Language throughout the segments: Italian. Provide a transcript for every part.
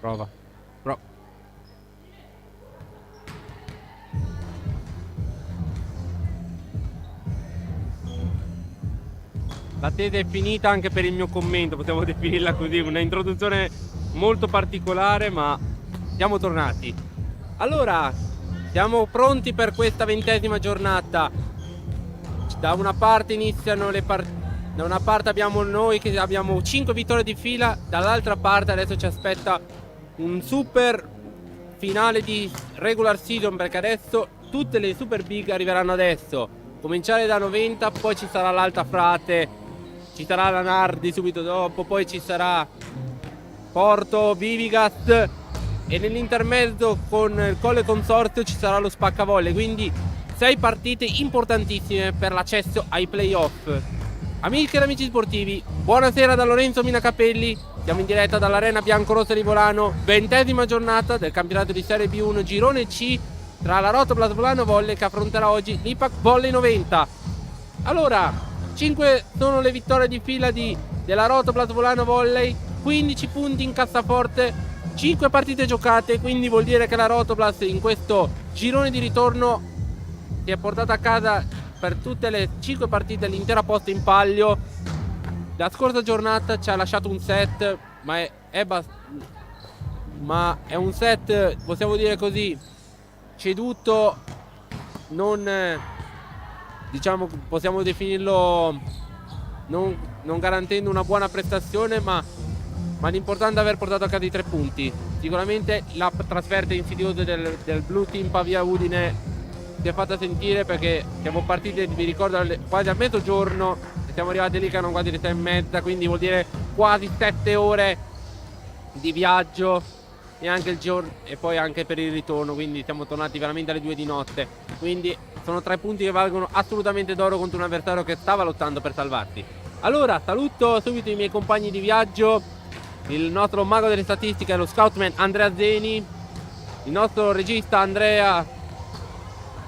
Prova. La tesi è finita anche per il mio commento, possiamo definirla così, una introduzione molto particolare, ma siamo tornati. Allora, siamo pronti per questa 20ª giornata. Da una parte iniziano le partite. Da una parte abbiamo noi che abbiamo 5 vittorie di fila, dall'altra parte adesso ci aspetta un super finale di regular season, perché adesso tutte le super big arriveranno adesso. Cominciare da 90, poi ci sarà l'Alta Frate, ci sarà la Nardi subito dopo, poi ci sarà Porto, Vivigas e nell'intermezzo con il Colle Consorzio ci sarà lo Spaccavolle, quindi 6 partite importantissime per l'accesso ai playoff. Amiche ed amici sportivi, buonasera da Lorenzo Minacapelli, siamo in diretta dall'Arena Biancorossa di Volano, 20ª giornata del campionato di Serie B1 Girone C tra la Rotoplas Volano Volley che affronterà oggi l'Ipac Volley 90. Allora, 5 sono le vittorie di fila della Rotoplas Volano Volley, 15 punti in cassaforte, 5 partite giocate, quindi vuol dire che la Rotoplas in questo girone di ritorno si è portata a casa per tutte le 5 partite l'intera posta in palio. La scorsa giornata ci ha lasciato un set, ma è un set, possiamo dire così, ceduto, non diciamo, possiamo definirlo non garantendo una buona prestazione, ma l'importante è aver portato a casa i 3 punti. Sicuramente la trasferta insidiosa del Blue Team Pavia Udine si è fatta sentire, perché siamo partiti, vi ricordo, quasi a mezzogiorno e siamo arrivati lì che erano quasi le 6:30, quindi vuol dire quasi 7 ore di viaggio e anche il giorno e poi anche per il ritorno, quindi siamo tornati veramente alle 2 di notte, quindi sono 3 punti che valgono assolutamente d'oro contro un avversario che stava lottando per salvarsi. Allora saluto subito i miei compagni di viaggio, il nostro mago delle statistiche, lo scoutman Andrea Zeni, il nostro regista Andrea,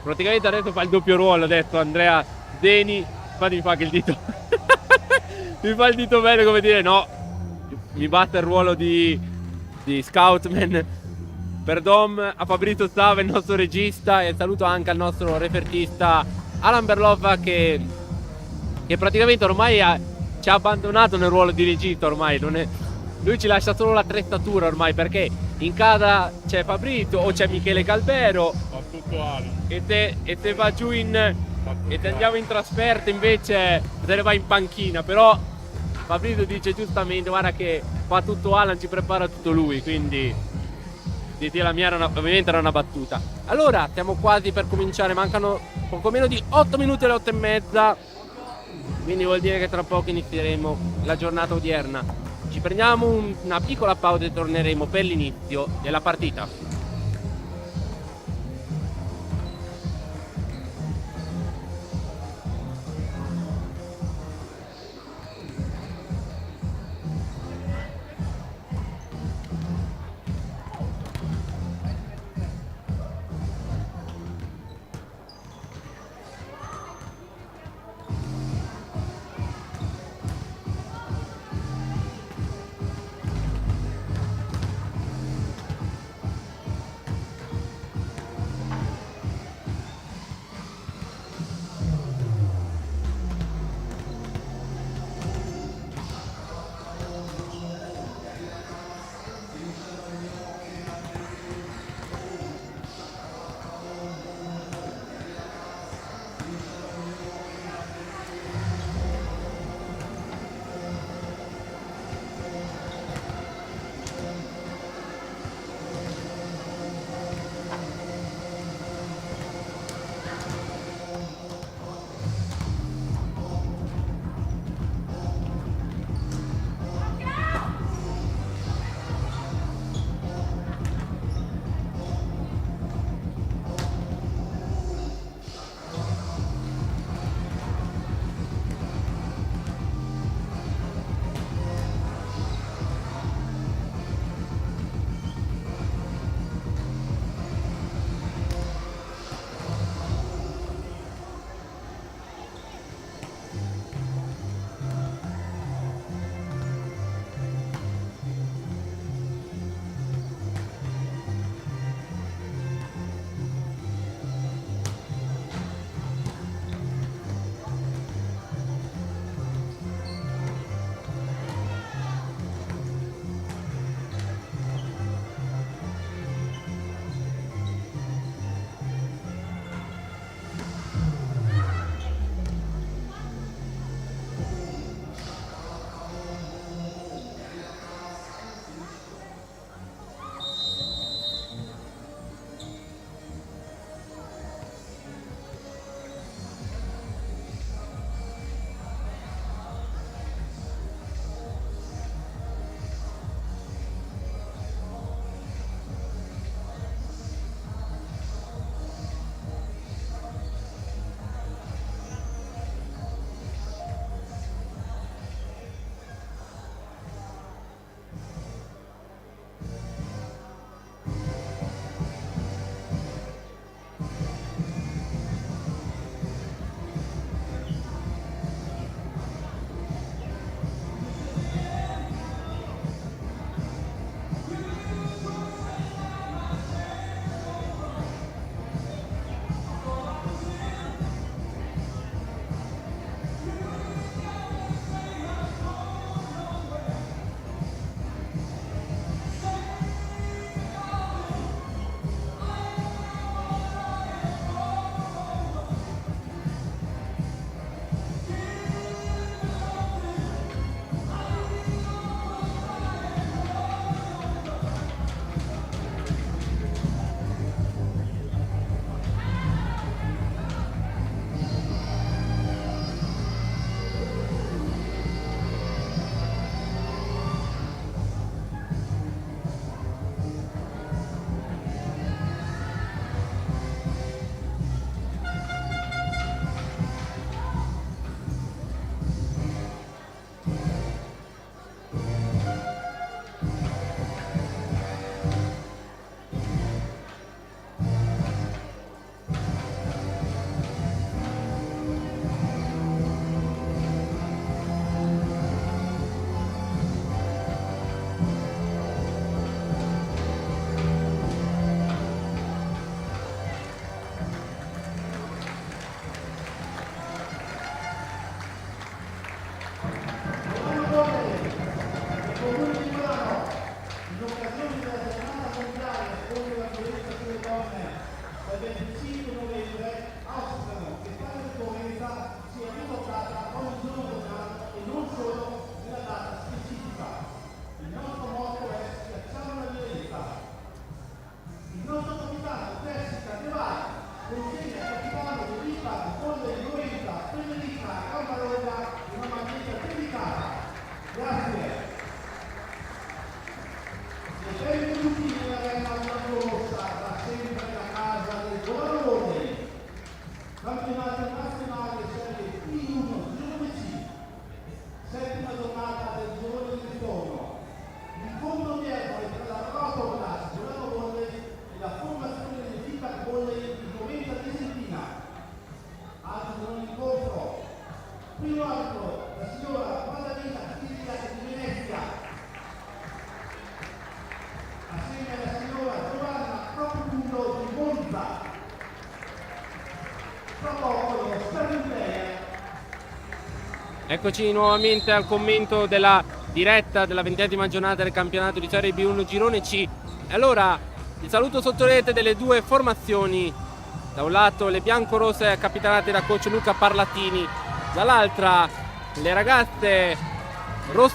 praticamente adesso fa il doppio ruolo, adesso Andrea Zeni, infatti mi fa anche il dito mi fa il dito bene, come dire no, mi batte il ruolo di scoutman. Per Dom, a Fabrizio Stava, il nostro regista, e saluto anche al nostro refertista Alan Berlova che praticamente ormai ci ha abbandonato nel ruolo di regista, ormai lui ci lascia solo l'attrezzatura ormai, perché in casa c'è Fabrizio o c'è Michele Calvero e se va giù e se andiamo in trasferta invece se ne va in panchina, però Fabrizio dice giustamente guarda che fa tutto Alan, ci prepara tutto lui, quindi la mia ovviamente era una battuta. Allora siamo quasi per cominciare, mancano poco meno di 8 minuti alle 8:30, quindi vuol dire che tra poco inizieremo la giornata odierna. Ci prendiamo una piccola pausa e torneremo per l'inizio della partita. Eccoci nuovamente al commento della diretta della 20ª giornata del campionato di Serie B1 Girone C. Allora, il saluto sotto rete delle due formazioni. Da un lato le biancorosse capitanate da coach Luca Parlatini, dall'altra le ragazze blu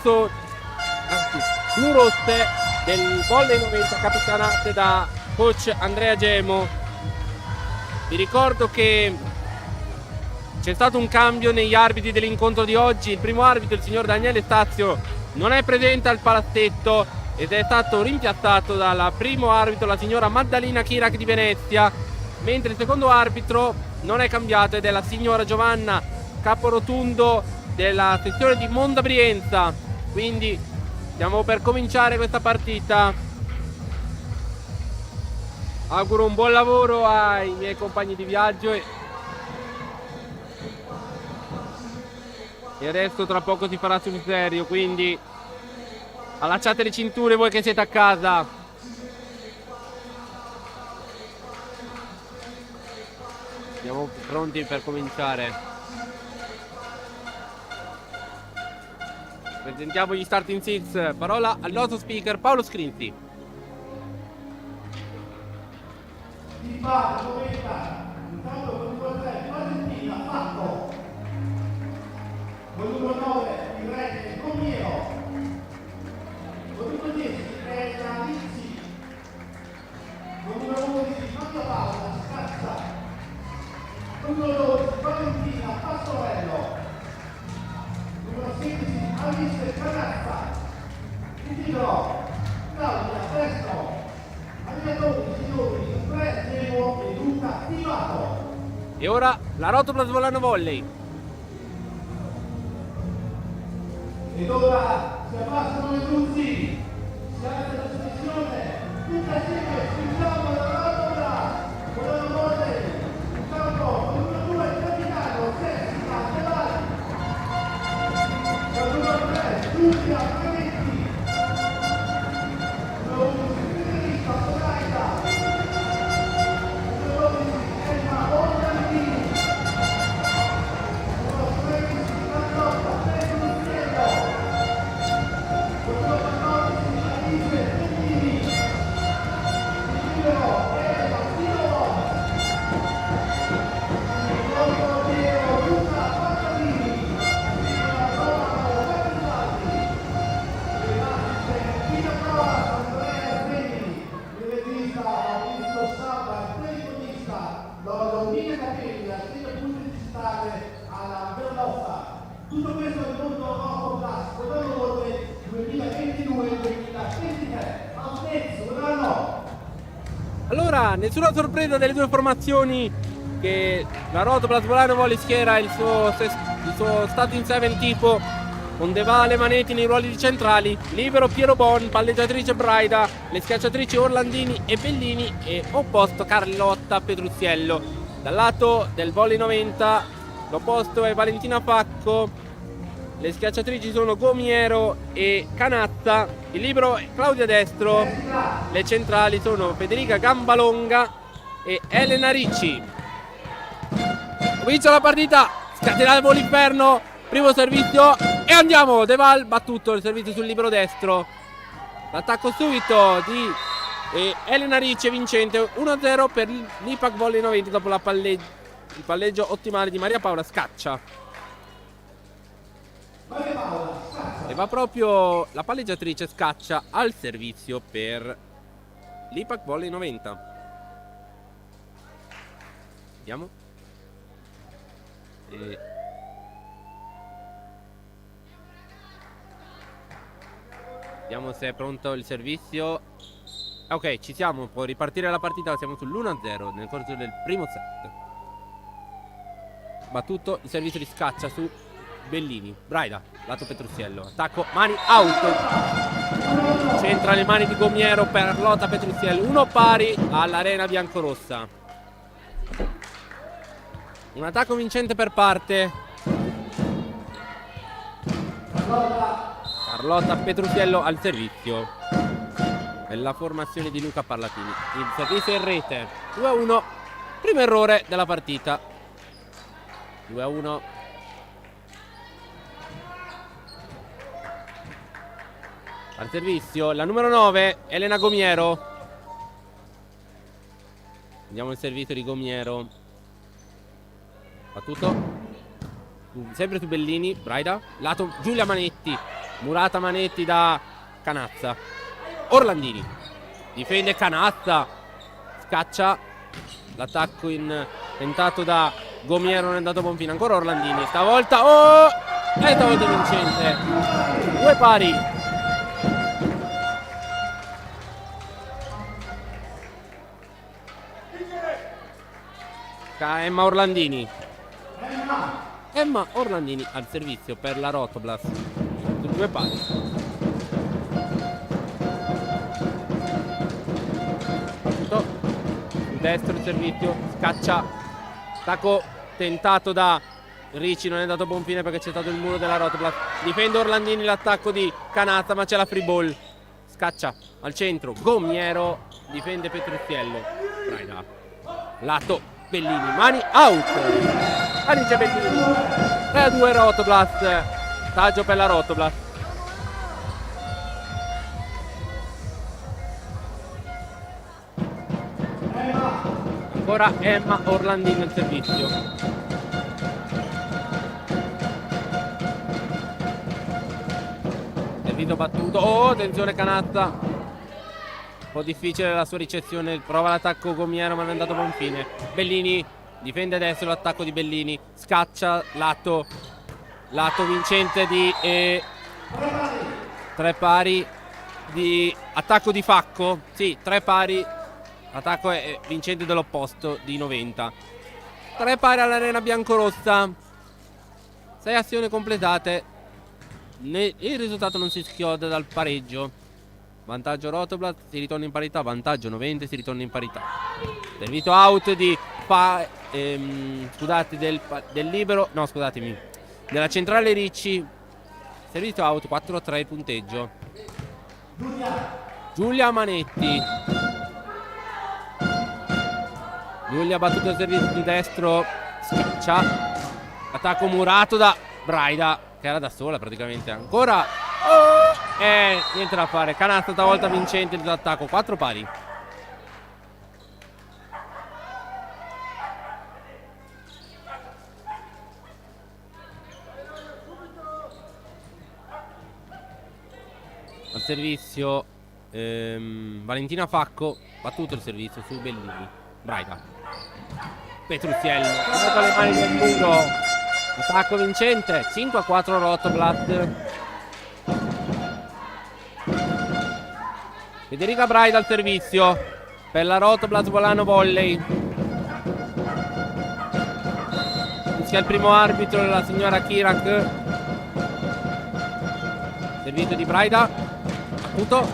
rosse del Volley 90 capitanate da coach Andrea Gemo. Vi ricordo che c'è stato un cambio negli arbitri dell'incontro di oggi. Il primo arbitro, il signor Daniele Stazio, non è presente al palazzetto ed è stato rimpiazzato dal primo arbitro, la signora Maddalena Chirac di Venezia, mentre il secondo arbitro non è cambiato ed è la signora Giovanna Caporotundo della sezione di Monda Brienza. Quindi stiamo per cominciare questa partita. Auguro un buon lavoro ai miei compagni di viaggio e adesso tra poco si farà sul serio, quindi allacciate le cinture voi che siete a casa. Siamo pronti per cominciare. Presentiamo gli starting six. Parola al nostro speaker Paolo Scrinzi. Con numero 9 il re Comiero, con numero 10 è Rizzi, con numero 11 Maria Paola Scazza, con numero 12 Valentina Pastorello, numero 16 Alice Canazza, il titolo Claudia Presto, allenatori signori 3 Gemo e Luca Tivato. E ora la Rotoplas Volano Volley. Ed ora si abbassano le luci, si alza la sessione, tutta assieme, spingiamo la rotola, Volano Volley, in campo, con il numero 2 il capitano, Jessica Tevali, con il numero 3 Giulia Premetti, numero 11 Federica Pogaida, numero 12 Emma Orlandini, numero 13 Carlotta Pedro Cielo, tutto questo è il mondo Rotoplas Volano Volley 2022-2023. Altezzo, Volano. Allora, nessuna sorpresa delle due formazioni, che la Rotoplas Volano Volley schiera il suo starting 7 tipo con De Vale Manetti nei ruoli di centrali, libero Piero Bon, palleggiatrice Braida, le schiacciatrici Orlandini e Bellini e opposto Carlotta Petruziello. Dal lato del Volley 90 l'opposto è Valentina Facco, le schiacciatrici sono Gomiero e Canazza, il libero è Claudia Destro, le centrali sono Federica Gambalonga e Elena Ricci. Comincia la partita, scatenata il volo inferno, primo servizio e andiamo, De Val battuto il servizio sul libero destro, l'attacco subito di Elena Ricci vincente, 1-0 per l'Ipac Volley 90 dopo il palleggio ottimale di Maria Paola Scaccia. E va proprio la palleggiatrice Scaccia al servizio per l'Ipac Volley 90. Vediamo. Vediamo se è pronto il servizio. Ok, ci siamo, può ripartire la partita, siamo sull'1-0 nel corso del primo set. Battuto il servizio di Scaccia su Bellini, Braida, lato Petruziello, attacco, mani out, centra le mani di Gomiero per Lotta Petruziello, 1 pari all'arena biancorossa. Un attacco vincente per parte Carlotta Petrucciello al servizio. È la formazione di Luca Parlatini. Il servizio in rete. 2-1. Primo errore della partita. 2-1. Al servizio la numero 9, Elena Gomiero. Vediamo il servizio di Gomiero. Battuto. Sempre su Bellini. Braida. Lato Giulia Manetti. Murata Manetti da Canazza. Orlandini. Difende Canazza. Scaccia. L'attacco tentato da Gomiero non è andato a buon fine. Ancora Orlandini. Stavolta. Oh! E stavolta vincente. 2 pari. Emma Orlandini. Emma Orlandini al servizio per la Rotoblast. 2 pari. Sul destro il servizio. Scaccia. Attacco tentato da Ricci. Non è andato a buon fine perché c'è stato il muro della Rotoblast. Difende Orlandini l'attacco di Canazza, ma c'è la free ball. Scaccia al centro. Gomiero. Difende Petrucciello. Braida. Lato Bellini, mani out. Alice Bellini. 3-2 Rotoblast. Taggio per la Rotoblast. Ancora Emma Orlandini al servizio. Servito battuto. Oh, attenzione Canazza. Un po' difficile la sua ricezione. Prova l'attacco Gomiero ma non è andato a buon fine. Bellini difende adesso l'attacco di Bellini. Scaccia lato vincente di 3 pari di attacco di Facco. Sì, 3 pari. Attacco è vincente dell'opposto di 90. 3 pari all'arena biancorossa. 6 azioni completate. Il risultato non si schioda dal pareggio. Vantaggio Rotoblast, si ritorna in parità. Vantaggio 90, si ritorna in parità. Servito out di scusate del libero. No, scusatemi. Della centrale Ricci. Servito out 4-3 il punteggio. Giulia Manetti. Giulia ha battuto il servizio di destro. Scaccia. Attacco murato da Braida, che era da sola praticamente. Ancora. Niente da fare. Canazza stavolta vincente dell'attacco. 4 pari. Al servizio Valentina Facco. Battuto il servizio su Bellini. Braida. Petrucciello con le mani nel muro. Attacco vincente. 5-4 Rotoblast. Federica Braida al servizio per la Rotoblast Volano Volley. Fischia il primo arbitro, la signora Kirak. Servizio di Braida. Battuto.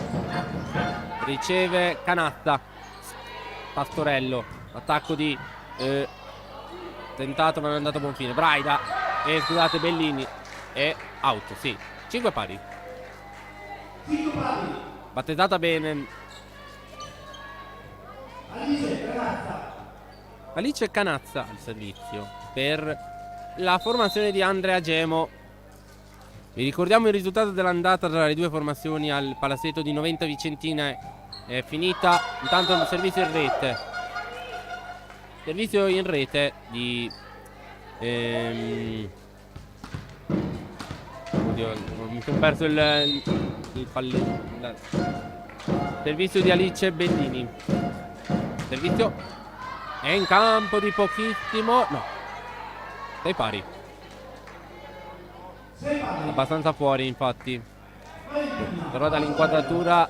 Riceve Canazza. Pastorello. Attacco di tentato ma non è andato a buon fine. Braida. Scusate, Bellini. E out, sì. 5 pari. 5 pari. Battezzata bene. Alice Canazza al servizio per la formazione di Andrea Gemo. Vi ricordiamo il risultato dell'andata tra le due formazioni al palazzetto di 90 Vicentina. È finita. Intanto il servizio in rete. Servizio in rete di oddio, mi sono perso il servizio di Alice Bellini. Servizio è in campo di pochissimo. No, 6 pari. Abbastanza fuori infatti. Però dall'inquadratura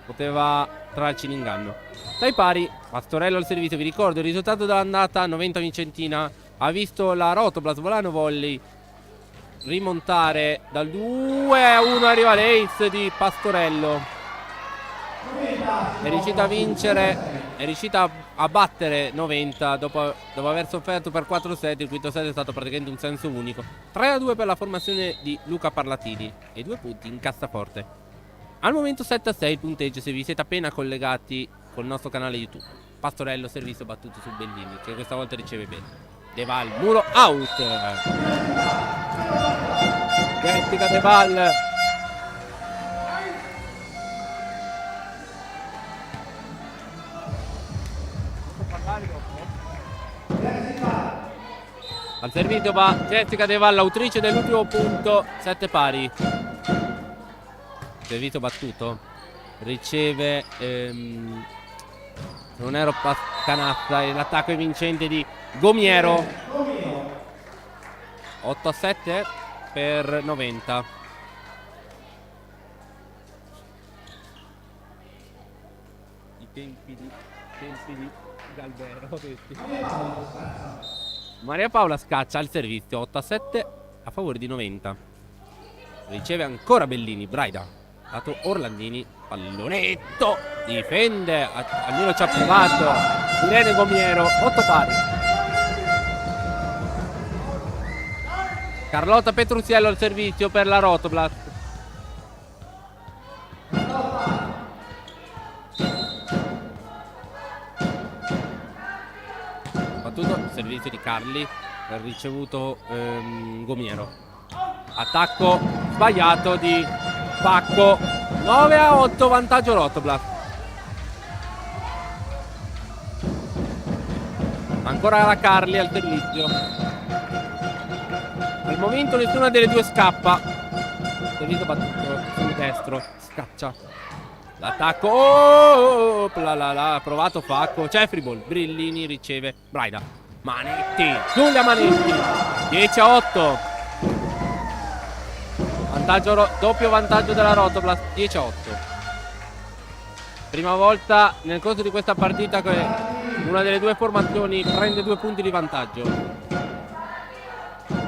poteva trarci in inganno. 6 pari. Pastorello al servizio. Vi ricordo il risultato dell'andata 90 Vicentina ha visto la Rotoblast Volano Volley rimontare dal 2-1. Arriva l'ace di Pastorello. è riuscita a vincere, è riuscita a battere 90 dopo aver sofferto per 4 set. Il quinto set è stato praticamente un senso unico. 3-2 per la formazione di Luca Parlatini e 2 punti in cassaforte. Al momento 7-6 il punteggio, se vi siete appena collegati col nostro canale YouTube. Pastorello, servizio battuto su Bellini, che questa volta riceve bene. De Val, muro out. Dimentica De Val. Al servizio va Jessica De Val, autrice dell'ultimo punto. 7 pari. Servizio battuto. Riceve non ero canasta. L'attacco è vincente di Gomiero. 8-7 per 90. I tempi di Galvero. Maria Paola scaccia al servizio. 8-7 a favore di 90. Riceve ancora Bellini. Braida, dato Orlandini. Pallonetto. Difende. Almeno ci ha provato Irene Gomiero. 8 pari. Carlotta Petruziello al servizio per la Rotoblast. Battuto il servizio di Carli. Ha ricevuto Gomiero. Attacco sbagliato di Pacco. 9-8 vantaggio Rotoblast. Ancora la Carli al servizio. Al momento nessuna delle due scappa. Servizio battuto sul destro. Scaccia. L'attacco. Oh, ha provato Pacco. C'è Fribol. Brillini riceve Braida. Manetti. Giulia Manetti. 10-8. Doppio vantaggio della Rotoblast. 10-8. Prima volta nel corso di questa partita che una delle due formazioni prende 2 punti di vantaggio.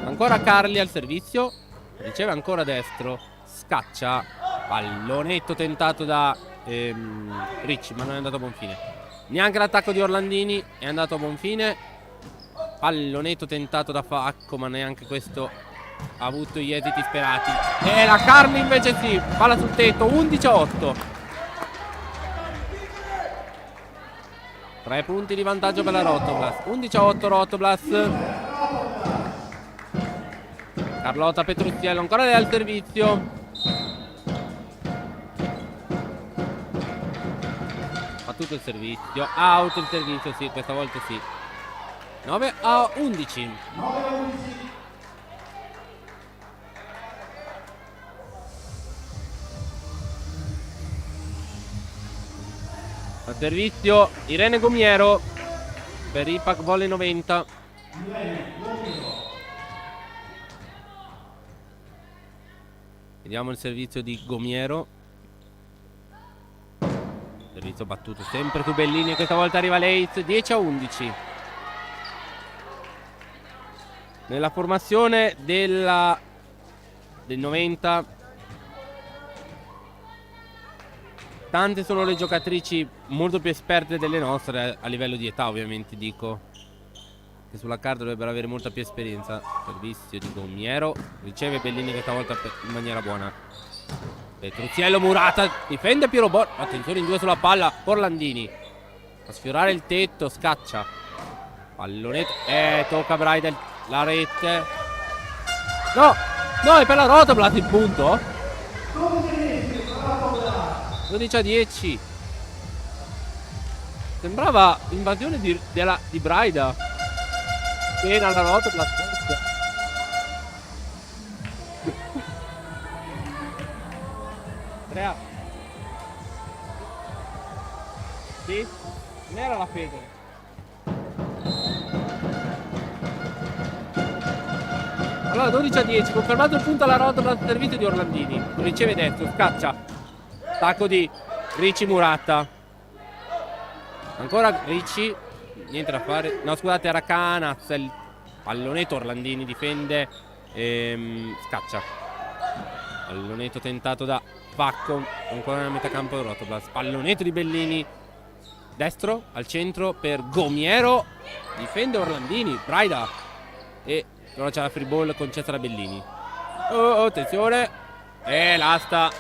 Ancora Carli al servizio. Riceve ancora destro. Scaccia. Pallonetto tentato da Ricci, ma non è andato a buon fine. Neanche l'attacco di Orlandini è andato a buon fine. Pallonetto tentato da Facco, ma neanche questo ha avuto gli esiti sperati. E la Carli invece sì. Palla sul tetto. 11-8. 3 punti di vantaggio per la Rotoblast. 11-8 Rotoblast. Carlotta Petruziello ancora lei al servizio. Battuto il servizio. Out il servizio, sì, questa volta sì. 9-11. Al servizio Irene Gomiero per Impact Volley 90. Vediamo il servizio di Gomiero. Servizio battuto sempre su Bellini. Questa volta arriva Leitz. 10-11. Nella formazione del 90 tante sono le giocatrici molto più esperte delle nostre, a livello di età ovviamente, dico, che sulla carta dovrebbero avere molta più esperienza. Servizio di Gomiero. Riceve Bellini questa volta in maniera buona. Petruziello Murata. Difende Piero Bor. Attenzione in due sulla palla. Orlandini a sfiorare il tetto. Scaccia. Pallonetto. Tocca Braida la rete. No. No, è per la Rotoblast il punto. 12-10. Sembrava invasione di Braida. Pena la Rotoblast. Andrea. Sì? Non era la fede. Allora 12-10. Confermato il punto alla Rotoblast al servizio di Orlandini. Riceve destro. Scaccia. Attacco di Ricci Murata. Ancora Ricci. Niente da fare. No, scusate, era Canaz. Il pallonetto. Orlandini difende. Scaccia. Pallonetto tentato da Facco, ancora nella metà campo del Rotoblas. Pallonetto di Bellini, destro al centro per Gomiero, difende Orlandini, Braida, e allora c'è la free ball concessa da Bellini. Oh, attenzione, e l'asta.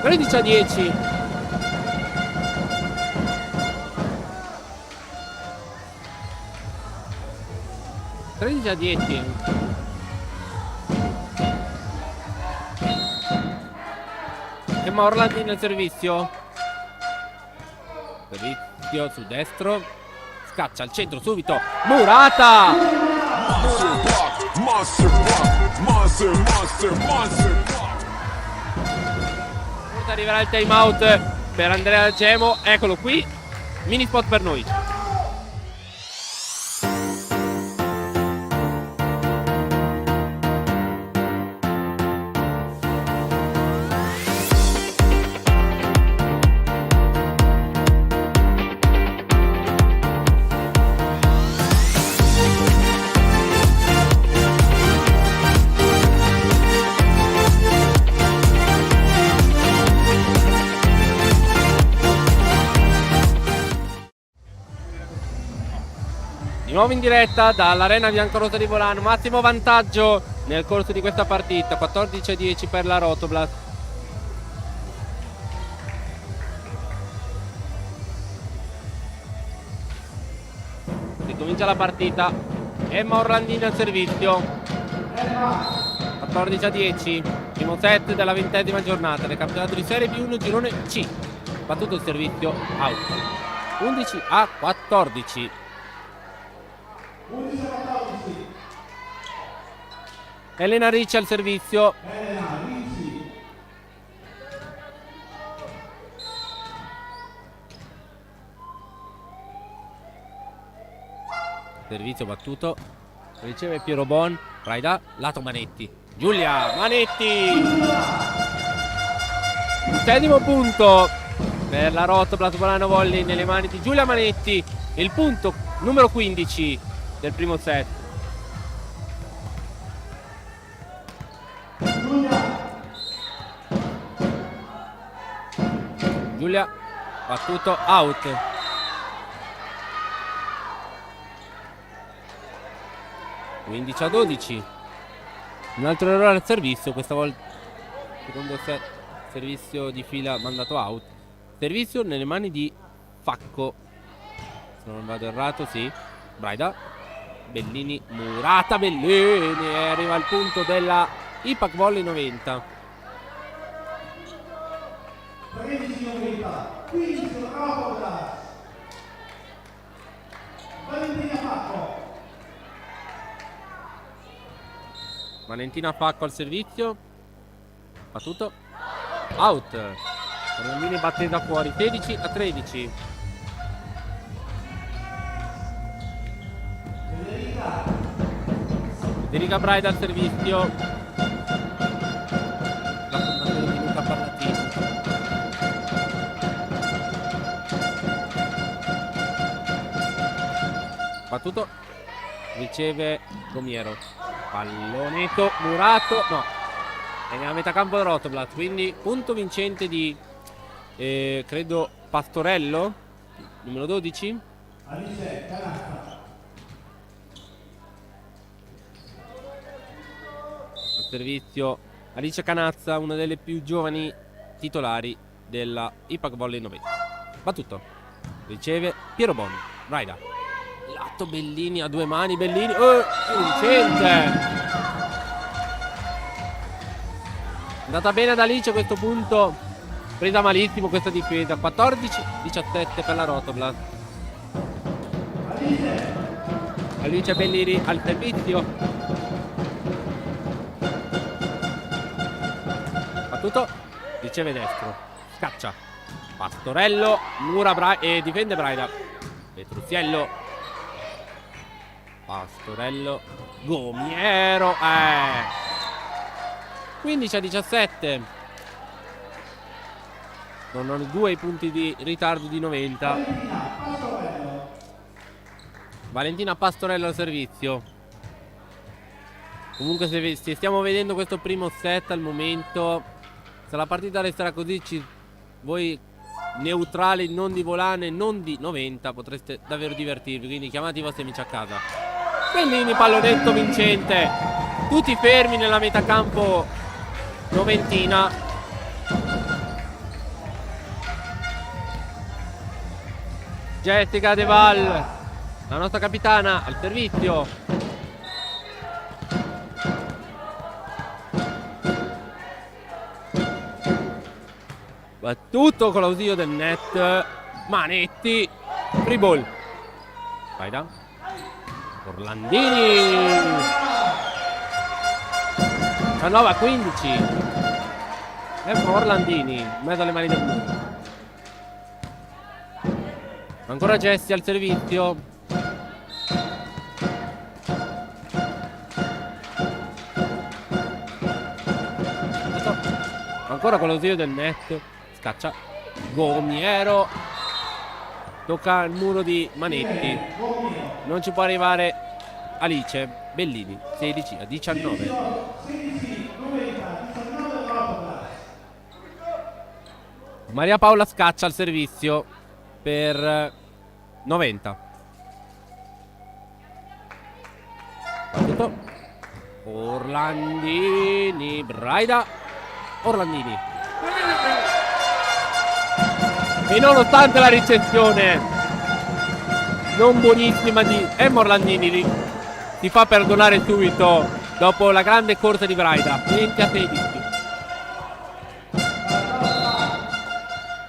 13-10. Emma Orlandini al servizio sul destro, scaccia al centro subito, Murata. Arriverà il time out per Andrea Gemo, eccolo qui, mini spot per noi. Di nuovo in diretta dall'Arena Biancorossa di Volano, massimo vantaggio nel corso di questa partita, 14-10 per la Rotoblas. Ricomincia la partita, Emma Orlandini al servizio, 14-10, primo set della 20ª giornata del campionato di Serie B1 girone C. Battuto il servizio, out. 11-14. Elena Ricci al servizio. Servizio battuto. Riceve Piero Bon. Braida, lato Manetti. Giulia Manetti. Settimo punto per la Rotoblas Volano Volley nelle mani di Giulia Manetti. Il punto numero 15 del primo set. Giulia battuto, out. Quindi a 12. Un altro errore al servizio, questa volta secondo set, servizio di fila mandato out. Servizio nelle mani di Facco, se non vado errato, sì. Braida, Bellini, Murata, Bellini, e arriva al punto della Ipac Volley 90. 13-90, 15 Rotoblas. Valentina Facco. Valentina Facco al servizio, battuto, out. Orlandini batte da fuori, 16-13. Federica Braida al servizio, la fondazione di Luca Parlatini. Battuto, riceve Gomiero, pallonetto murato, no, è nella metà campo del Rotoblas, quindi punto vincente di credo Pastorello, numero 12. Alice Canazza. Al servizio Alice Canazza, una delle più giovani titolari della Ipac Volley 90. Battuto, riceve Piero Bon, Braida, lato Bellini a due mani, Bellini, vincente. Andata bene ad Alice a questo punto, presa malissimo questa difesa. 14-17 per la Rotoblas. Alice Bellini al servizio, battuto, riceve destro, scaccia Pastorello, mura e difende Braida. Petruzziello, Pastorello, Gomiero, 15-17. Sono due i punti di ritardo di 90. Valentina Pastorello al servizio. Comunque se stiamo vedendo questo primo set al momento, se la partita resterà così, voi neutrali non di Volano e non di 90 potreste davvero divertirvi, quindi chiamate i vostri amici a casa. Bellini, pallonetto vincente, tutti fermi nella metà campo noventina. Jessica De Val, la nostra capitana, al servizio. Battuto con l'ausilio del net. Manetti. Free ball. Vai da Orlandini. 19-15. Orlandini in mezzo alle mani del muro. Ancora Jessie al servizio. Ancora con l'ausilio del net. Scaccia Gomiero. Tocca il muro di Manetti. Non ci può arrivare Alice. Bellini 16-19. Maria Paola scaccia al servizio per 90. Orlandini. Braida. Orlandini. E nonostante la ricezione non buonissima di Emma Orlandini, si fa perdonare subito dopo la grande corsa di Braida. 20-16.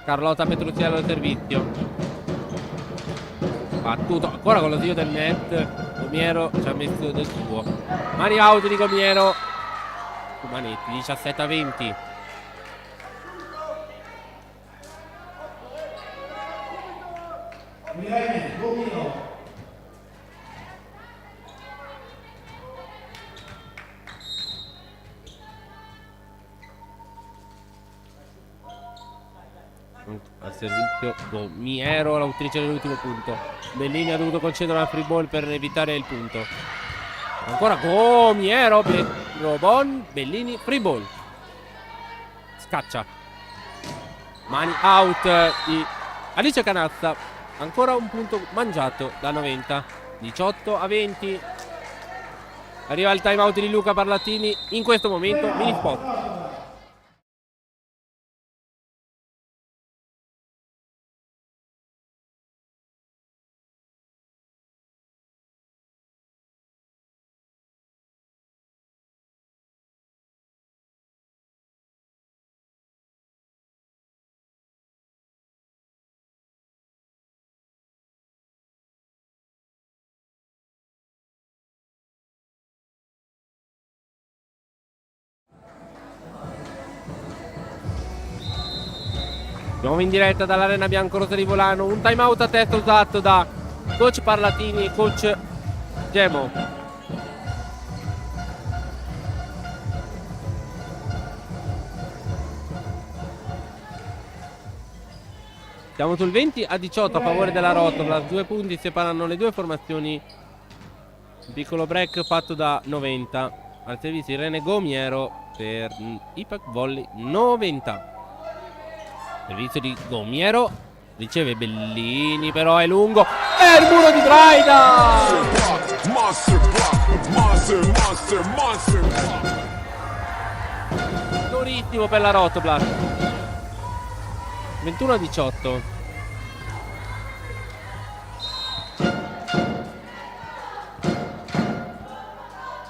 Carlotta Petrucciello al servizio. Battuto ancora con lo zio del net. Gomiero ci ha messo del suo. Mani out di Gomiero. Manetti 17-20. Al servizio Gomiero, l'autrice dell'ultimo punto. Bellini ha dovuto concedere una free ball per evitare il punto. Ancora Gomiero. Robon. Bellini. Free ball. Scaccia. Mani out di Alice Canazza. Ancora un punto mangiato da 90. 18-20. Arriva il time out di Luca Parlatini. In questo momento mini spot. Siamo in diretta dall'Arena Biancorossa di Volano. Un time out a testa usato da coach Parlatini e coach Gemo. Siamo sul 20-18 a favore della Rotoblast. 2 punti separano le due formazioni. Un piccolo break fatto da 90. Al servizio Irene Gomiero per Ipac Volley 90. Servizio di Gomiero. Riceve Bellini, però è lungo. E il muro di Braida! Durissimo per la Rotoblast. 21-18.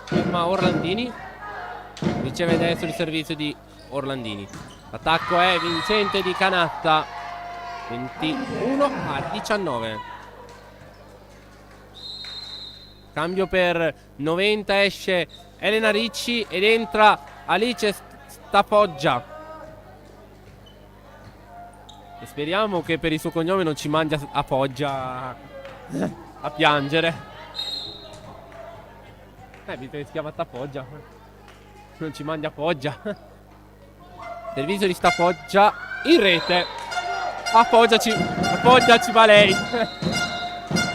Ferma Orlandini. Riceve adesso il servizio di Orlandini. L'attacco è vincente di Canazza. 21-19. Cambio per 90. Esce Elena Ricci ed entra Alice Stafoggia. E speriamo che per il suo cognome non ci mandi a Foggia a piangere. Visto che si chiama Stafoggia, non ci mandi a Foggia. Servizio di Stafoggia in rete. A Foggia ci va lei.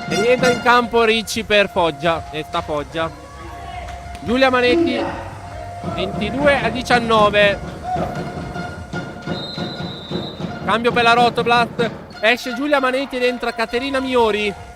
E rientra in campo Ricci per Foggia e Stafoggia. Giulia Manetti 22-19. Cambio per la Rotoblast. Esce Giulia Manetti ed entra Caterina Miori.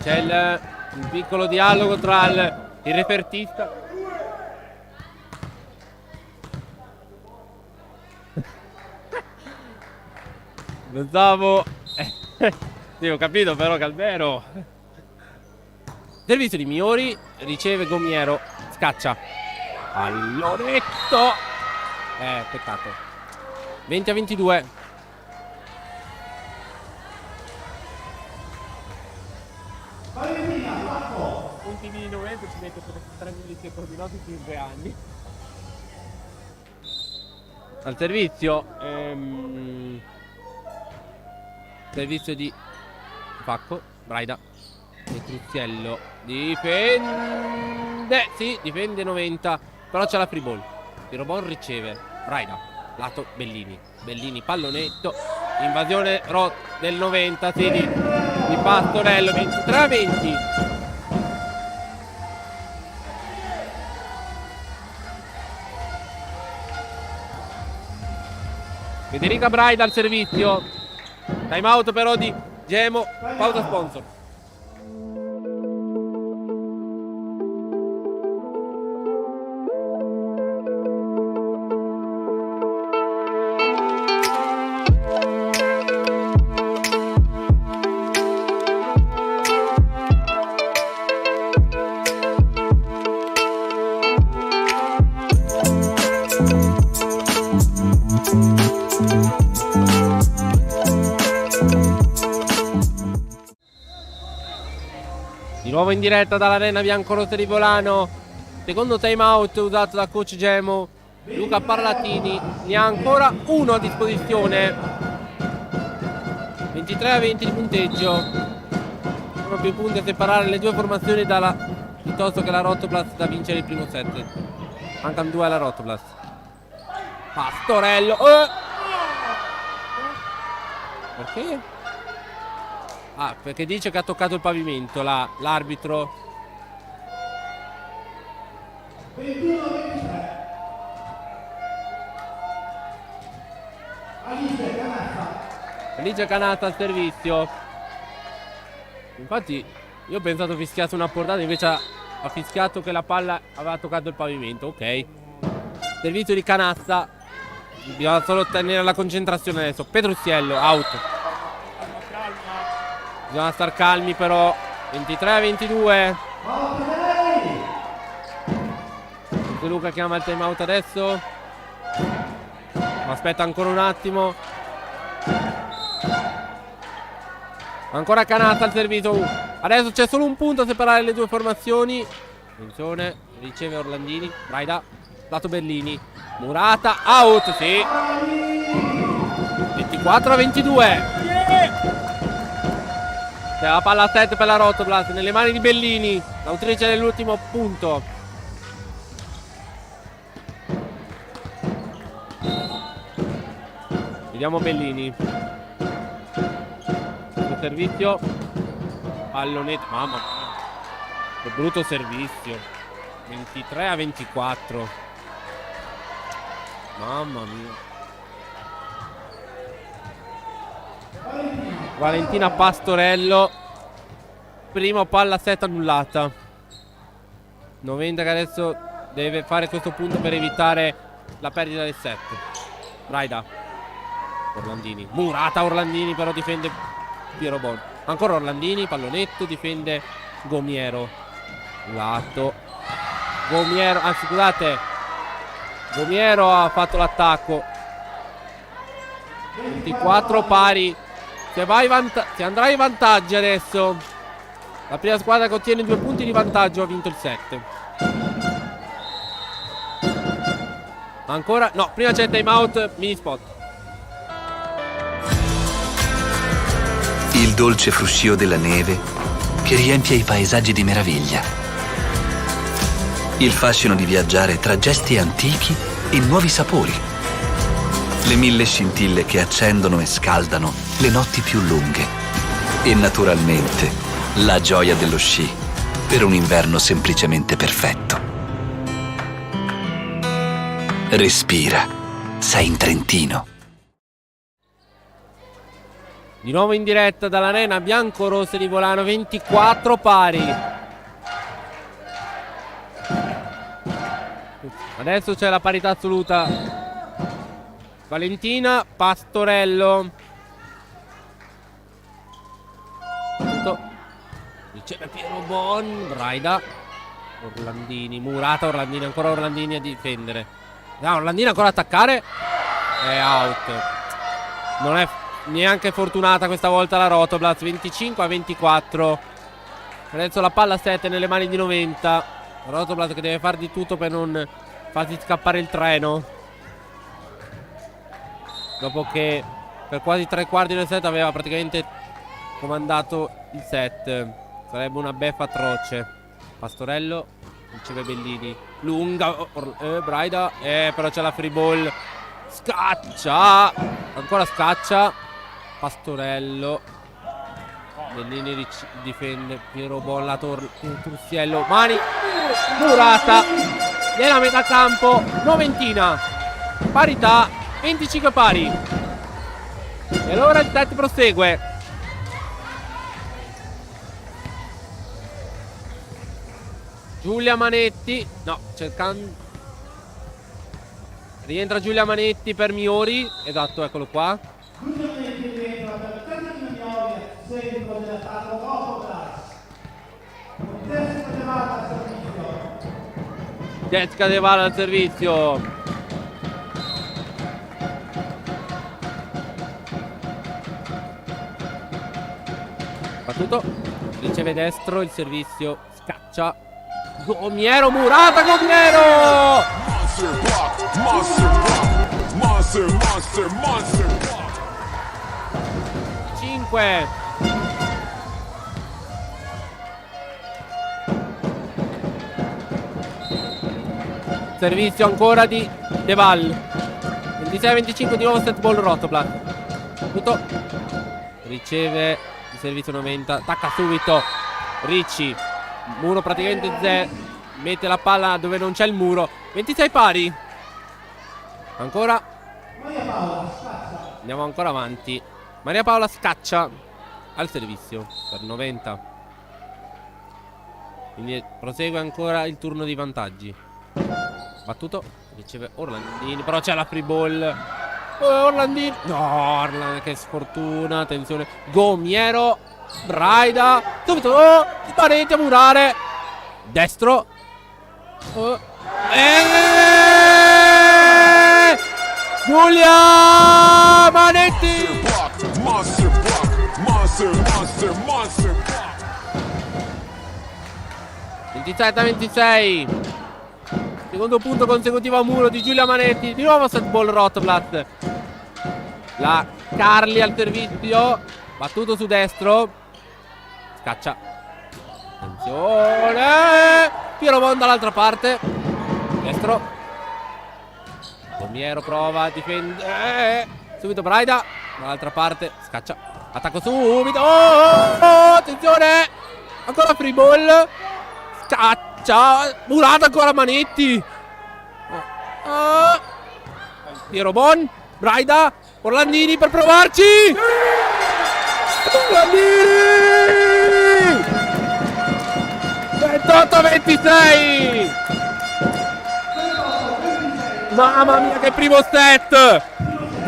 C'è un piccolo dialogo tra il refertista. Pensavo sì, ho capito però Calvero. Servizio di Miori, riceve Gomiero, scaccia all'oretto. Peccato. 20-22. Ultimi di novembre ci mette per 3 millisecondi, no? Tutti in 2 anni. Al servizio servizio di Pacco, Braida, Petruziello difende, sì, difende 90, però c'è la free ball. Pirobon riceve, Braida, lato Bellini, Bellini pallonetto, invasione del 90, sì, di Pastorello, 23-20. Federica Braida al servizio. Time out però di Gemo. Pausa sponsor. Di nuovo in diretta dall'arena biancorossa di Volano. Secondo time out usato da coach Gemo Luca Parlatini. Ne ha ancora uno a disposizione. 23-20 di punteggio. Sono più punti a separare le due formazioni piuttosto che la Rotoblast da vincere il primo set. Mancano 2 alla Rotoblast. Pastorello. Perché? Perché dice che ha toccato il pavimento l'arbitro. 21-23. Alice Canata al servizio. Infatti io ho pensato fischiasse una portata, invece ha fischiato che la palla aveva toccato il pavimento. Ok. Servizio di Canazza. Bisogna solo tenere la concentrazione adesso. Petruziello, out. Bisogna star calmi però. 23-22. Luca chiama il time out adesso. Aspetta ancora un attimo. Ancora Canazza al servizio. Adesso c'è solo un punto a separare le due formazioni. Attenzione, riceve Orlandini. Braida, lato Bellini. Murata, out, sì. 24-22. C'è la palla a set per la Rotoblast nelle mani di Bellini, l'autrice dell'ultimo punto. Vediamo Bellini. Il servizio. Pallonetto. Mamma mia. Che brutto servizio. 23-24. Mamma mia. Valentina Pastorello. Prima palla set annullata. 90 che adesso deve fare questo punto per evitare la perdita del set. Braida. Orlandini. Murata Orlandini però difende Piero Bon. Ancora Orlandini, pallonetto, difende Gomiero. Lato. Gomiero, anzi scusate. Gomiero ha fatto l'attacco. 24 pari. Si andrà in vantaggio adesso. La prima squadra che ottiene 2 punti di vantaggio ha vinto il set. Ancora, no, prima c'è time out, mini spot. Il dolce fruscio della neve che riempie i paesaggi di meraviglia. Il fascino di viaggiare tra gesti antichi e nuovi sapori. Le 1000 scintille che accendono e scaldano le notti più lunghe. E naturalmente la gioia dello sci per un inverno semplicemente perfetto. Respira, sei in Trentino. Di nuovo in diretta dall'arena biancorossa di Volano, 24 pari. Adesso c'è la parità assoluta. Valentina, Pastorello. Riceve Piero Bon, Braida, Orlandini, Murata, Orlandini, ancora Orlandini a difendere. No, Orlandini ancora a attaccare. È out. Non è neanche fortunata questa volta la Rotoblast. 25-24. Adesso la palla 7 nelle mani di 90. Rotoblast che deve fare di tutto per non farsi scappare il treno, dopo che per quasi 3/4 del set aveva praticamente comandato il set. Sarebbe una beffa atroce. Pastorello riceve Bellini, lunga, Braida, però c'è la free ball. Scaccia, ancora scaccia Pastorello. Bellini difende Piero Bon, la Tursiello, mani, Murata nella metà campo, Noventina, parità, 25 pari. E allora il set prosegue. Giulia Manetti, no, cercando. Rientra Giulia Manetti per Miori, esatto, eccolo qua. Giulia Manetti rientra per Caterina Miori, seguito dell'attacco Rotoblast. Jessica De Vala al servizio. Jessica De Vala al servizio. Battuto, riceve destro, il servizio scaccia. Gomiero, Murata, Gomiero! Monster. 5. Servizio ancora di De Val. 26-25, di nuovo set ball Rotoblast. Tutto. Riceve il servizio 90. Attacca subito Ricci. Muro praticamente zero. Mette la palla dove non c'è il muro. 26 pari. Ancora. Andiamo ancora avanti. Maria Paola scaccia al servizio per 90. Quindi prosegue ancora il turno di vantaggi. Battuto. Riceve Orlandini. Però c'è la free ball. Orlandini. No, Orlandini, che sfortuna. Attenzione. Gomiero. Braida. Subito. Parete a murare. Destro. Giulia Manetti. Monster. 27-26. Secondo punto consecutivo a muro di Giulia Manetti. Di nuovo set ball Rotoblast. La Carli al servizio. Battuto su destro. Scaccia. Attenzione. Piero Bon dall'altra parte. Destro. Gomiero prova a difendere. Subito Braida. Dall'altra parte. Scaccia. Attacco subito. Attenzione. Ancora free ball. Scaccia. Murata ancora Manetti. Piero Bon. Braida. Orlandini per provarci. Orlandini. 28-26. Mamma mia, che primo set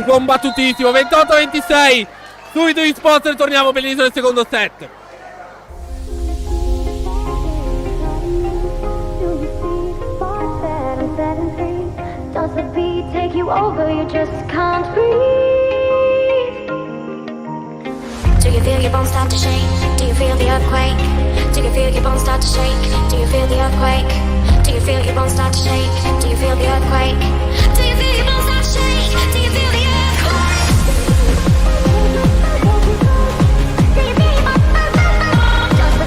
combattutissimo. 28-26. Subito in sponsor, torniamo per l'inizio del secondo set. Does the beat take you over? You just can't breathe. Do you feel your bones start to shake? Do you feel the earthquake? Do you feel your bones start to shake? Do you feel the earthquake? Do you feel your bones start to shake? Do you feel the earthquake? Do you feel your bones start to shake? Do you feel the earthquake? Do you feel your bones? Does the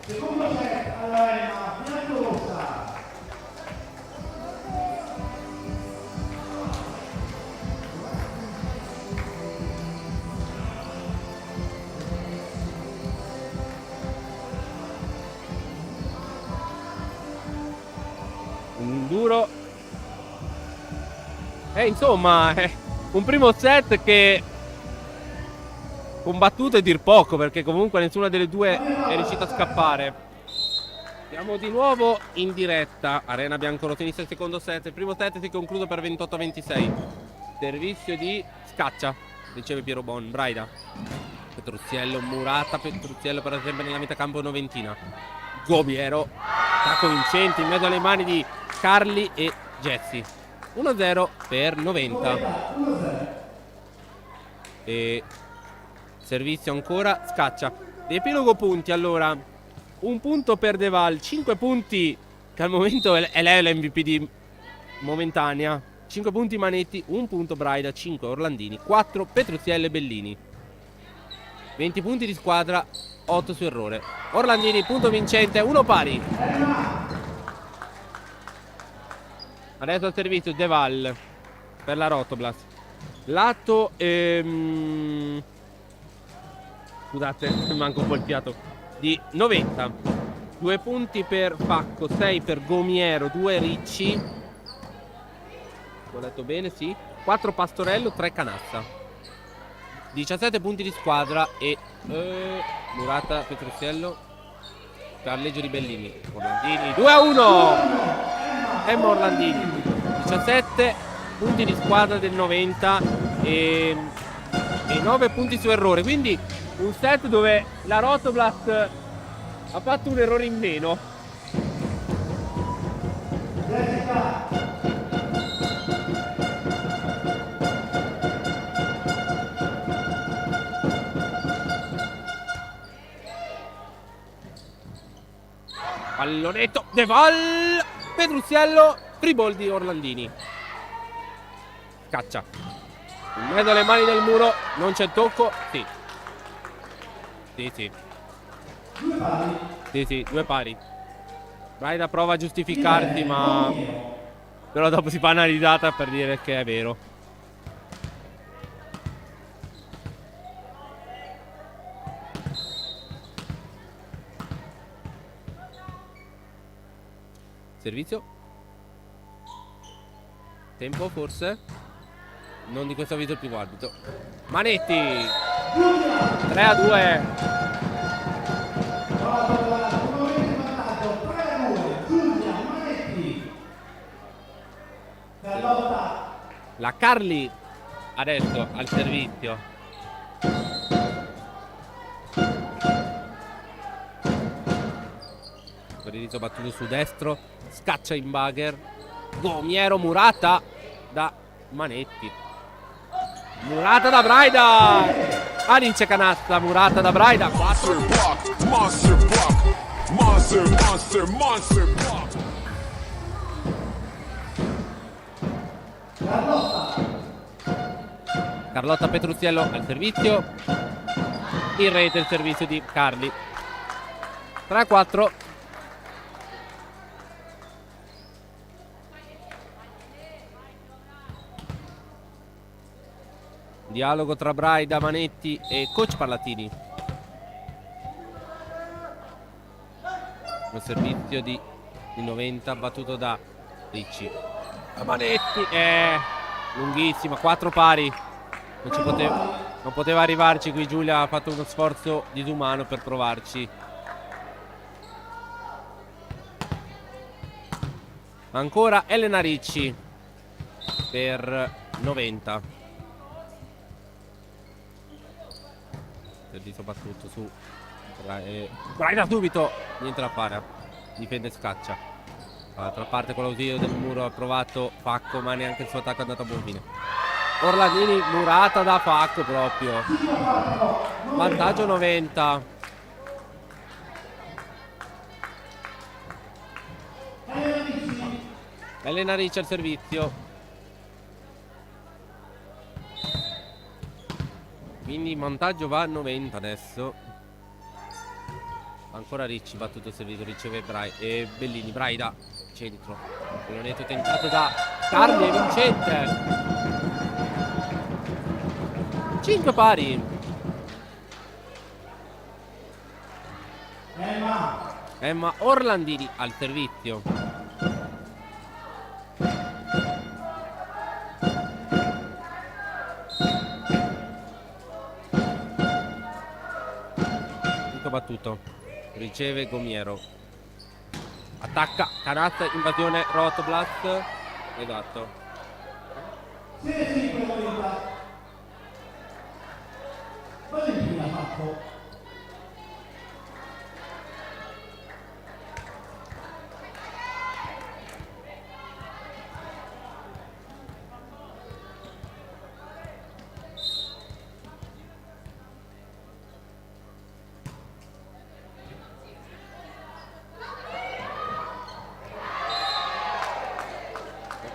Secondo set all'arena, bianco rossa. Un duro. Insomma, un primo set che combattuto è dir poco, perché comunque nessuna delle due è riuscita a scappare. Siamo di nuovo in diretta, arena bianco-rossonista, il secondo set. Il primo set si conclude per 28-26. Servizio di Scaccia, riceve Piero Bon, Braida, Petruziello, Murata, Petruziello per esempio nella metà campo noventina. Gobiero, attacco vincente in mezzo alle mani di Carli e Jesse. 1-0 per 90. E servizio ancora Scaccia. Riepilogo punti allora. Un punto per Deval, 5 punti che al momento è lei l'MVP di momentanea. 5 punti Manetti, 1 punto Braida, 5 Orlandini, 4 Petruziello e Bellini. 20 punti di squadra, 8 su errore. Orlandini, punto vincente, 1 pari. Adesso al servizio Deval per la Rotoblast. Lato scusate, manca un po' il fiato. Di 90. 2 punti per Facco, 6 per Gomiero, 2 Ricci. Ho letto bene, sì. 4 Pastorello, 3 Canassa. 17 punti di squadra e Murata, Petruziello, Carleggio di Bellini. Orlandini 2-1. Emma Orlandini. 17 punti di squadra del 90 e 9 punti su errore. Quindi un set dove la Rotoblast ha fatto un errore in meno. Pallonetto Deval, Petruziello, Triboldi, Orlandini. Caccia in mezzo alle mani del muro, non c'è tocco. Sì. Sì, 2 pari. Braida prova a giustificarsi, ma però dopo si fa una risata per dire che è vero. Servizio. Tempo forse. Non di questo avviso il primo arbitro. Manetti 3-2. La Carli adesso al servizio. Indirizzo battuto su destro. Scaccia in bagger. Gomiero, Murata da Manetti. Murata da Braida. Alice canasta. Murata da Braida. 4. Carlotta Petruziello al servizio. In rete il servizio di Carli. 3-4. Dialogo tra Braida, Manetti e coach Parlatini. Un servizio di 90 battuto da Ricci. Manetti è lunghissima, 4 pari. Non poteva arrivarci qui. Giulia ha fatto uno sforzo disumano per provarci. Ancora Elena Ricci per 90. Servizio battuto su Braida subito. Niente da fare. Difende, scaccia. Dall'altra parte con l'ausilio del muro ha provato Facco, ma neanche il suo attacco è andato a buon fine. Orlandini, Murata da Facco proprio. Vantaggio 90. Elena Ricci al servizio. Quindi il vantaggio va a 90 adesso. Ancora Ricci, battuto il servizio, riceve Bellini, Braida, centro. Pallonetto tentato da Carli e vincente. 5 pari. Emma Orlandini al servizio. Battuto, riceve Gomiero, attacca, canasta, invasione, Rotoblast. Esatto. Valentina ha fatto.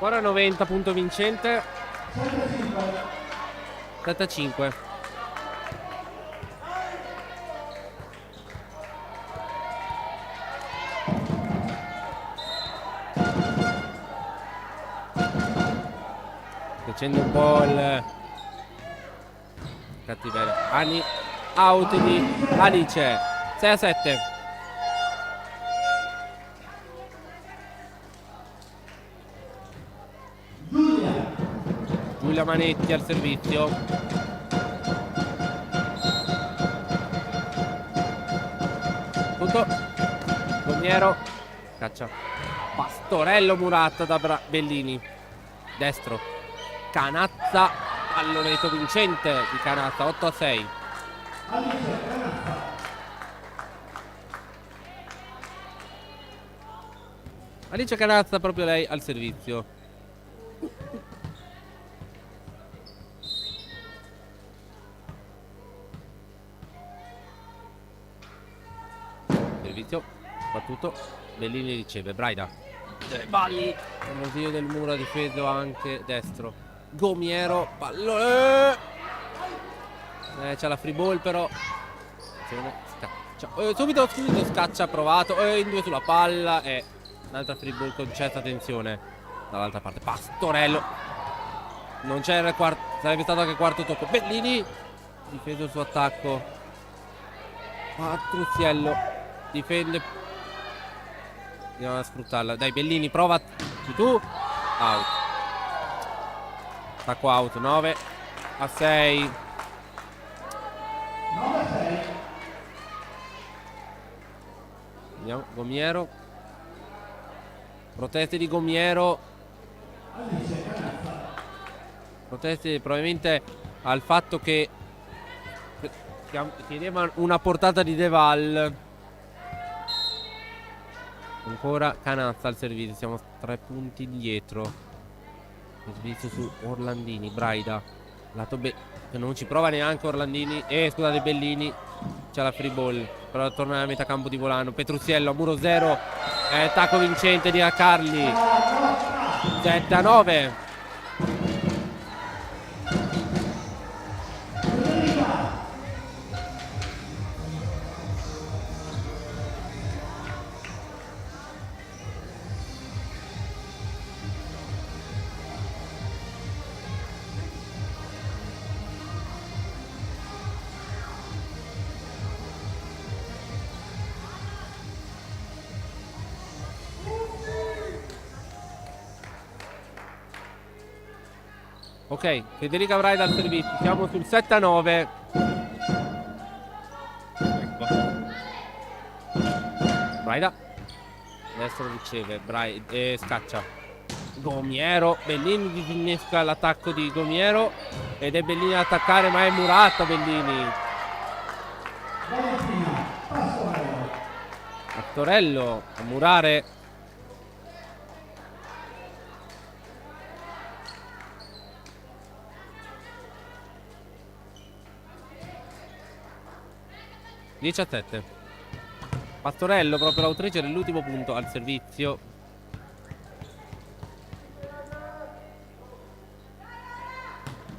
Ancora 90, punto vincente. 75. Facendo un po' il cattiveria. Out di Alice. 6-7. Giulia Manetti al servizio. Tutto. Gomiero. Caccia. Pastorello, Murata da Bellini. Destro. Canazza. Pallonetto vincente di Canazza. 8-6. Alice Canazza, proprio lei al servizio. Servizio battuto. Bellini riceve. Braida. Balli. Lo zio del muro ha difeso anche destro. Gomiero. Pallone. C'è la free ball però. Scaccia. Subito scaccia provato. In due sulla palla. E un'altra free ball concessa. Attenzione. Dall'altra parte. Pastorello. Non c'era il quarto. Sarebbe stato anche quarto tocco. Bellini. Difeso il suo attacco. Patruziello. Difende. Andiamo a sfruttarla. Dai, Bellini, prova tu. Out. Attacco out. 9 a 6. 9 a 6. Andiamo, Gomiero. Proteste di Gomiero. Proteste probabilmente al fatto che chiedeva una portata di Deval. Ancora Canazza al servizio. Siamo 3 punti dietro. Servizio su Orlandini. Braida. Lato B. Che non ci prova neanche Orlandini. Scusate, Bellini. C'è la free ball. Però torna nella metà campo di Volano. Petruziello a muro 0. Attacco vincente di Accarli. 7 a 9. Ok, Federica Braida al servizio. Siamo sul 7 a 9. Ecco. Braida. Destro riceve. Braida. Scaccia. Gomiero. Bellini disinnesca l'attacco di Gomiero. Ed è Bellini ad attaccare, ma è Murata Bellini. Pastorello a murare. (17) Pastorello, proprio l'autrice dell'ultimo punto al servizio.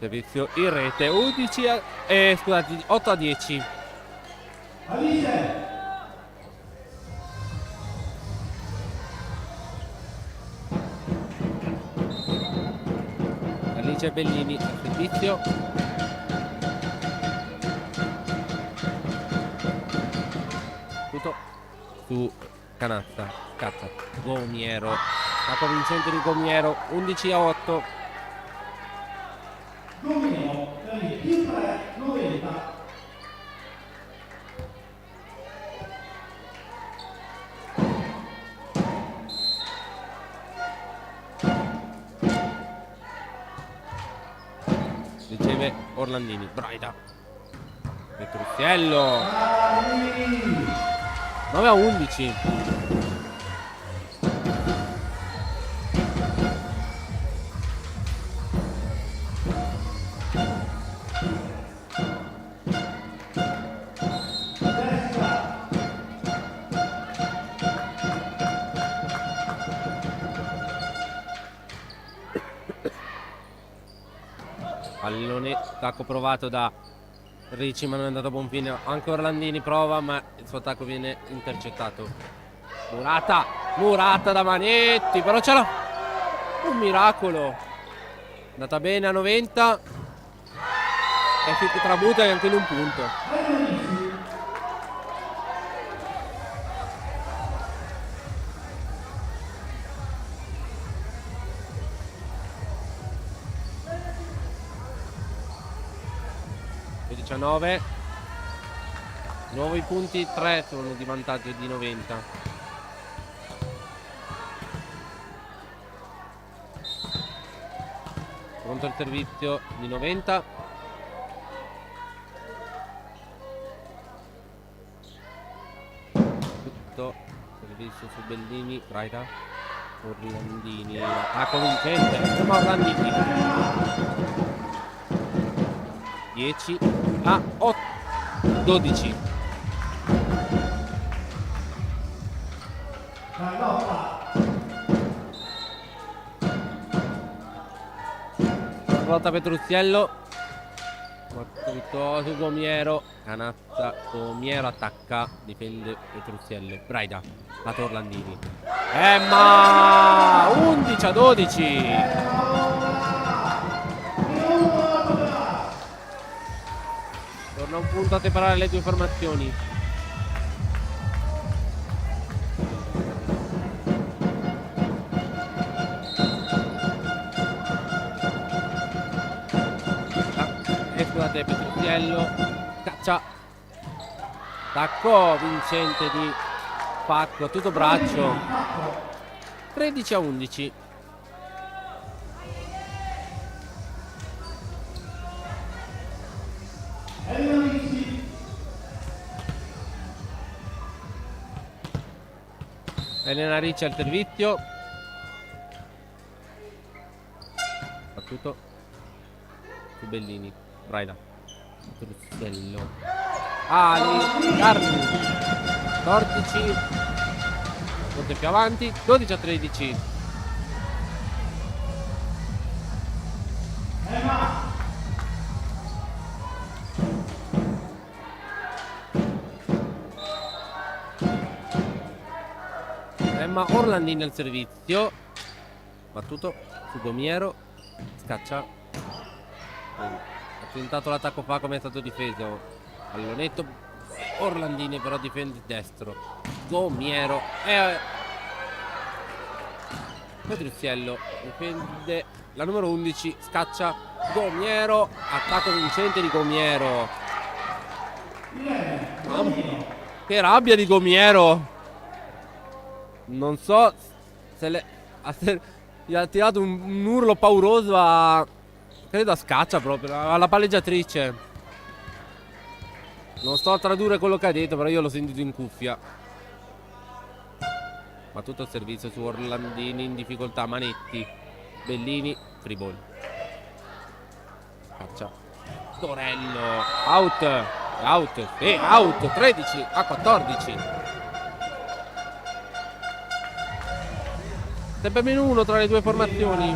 Servizio in rete. 11 a, scusate, 8 a 10. Alice Bellini al servizio. Su Canazza. Cazzo. Gomiero. La convincente di Gomiero. 11 a 8. Gomiero, più 3, 90. Riceve Orlandini. Braida. Petruziello. 9 a 11. Pallone, attacco provato da Ricci, ma non è andato a buon fine. Anche Orlandini prova, ma il suo attacco viene intercettato. Murata da Manetti, però c'è un miracolo. È andata bene a 90. E si tramuta anche in un punto. 19. Nuovi punti, 3 sono di vantaggio di 90. Pronto il servizio di 90. Tutto servizio su Bellini. Braida. Orlandini. Attacco vincente. Ferma Orlandini. 10 a 8. 12. Volta Petruziello. Tutto su Gomiero. Canazza. Gomiero attacca. Difende Petruziello. Braida. Lato Orlandini. Ma 11 a 12. Torna un punto a separare le due formazioni. perde Petrucciello. Caccia. Attacco vincente di Pacco, tutto braccio. 13-11. Elena Ricci al servizio. Battuto su Bellini. Braida. Petrucciello. Ali. Carli. 14. Molto più avanti. 12-13. Emma Orlandini al servizio. Battuto su Gomiero. Scaccia. Ha tentato l'attacco fa come è stato difeso. Pallonetto. Orlandini però difende destro. Gomiero. Petrucciello difende la numero 11. Scaccia. Gomiero. Attacco vincente di Gomiero. Che rabbia di Gomiero. Non so se gli ha tirato un urlo pauroso a... credo a Scaccia proprio, alla palleggiatrice. Non sto a tradurre quello che ha detto, però io l'ho sentito in cuffia. Ma tutto il servizio su Orlandini in difficoltà. Manetti, Bellini, free ball. Scaccia. Torello, out, e out, 13-14. Sempre meno uno tra le due formazioni.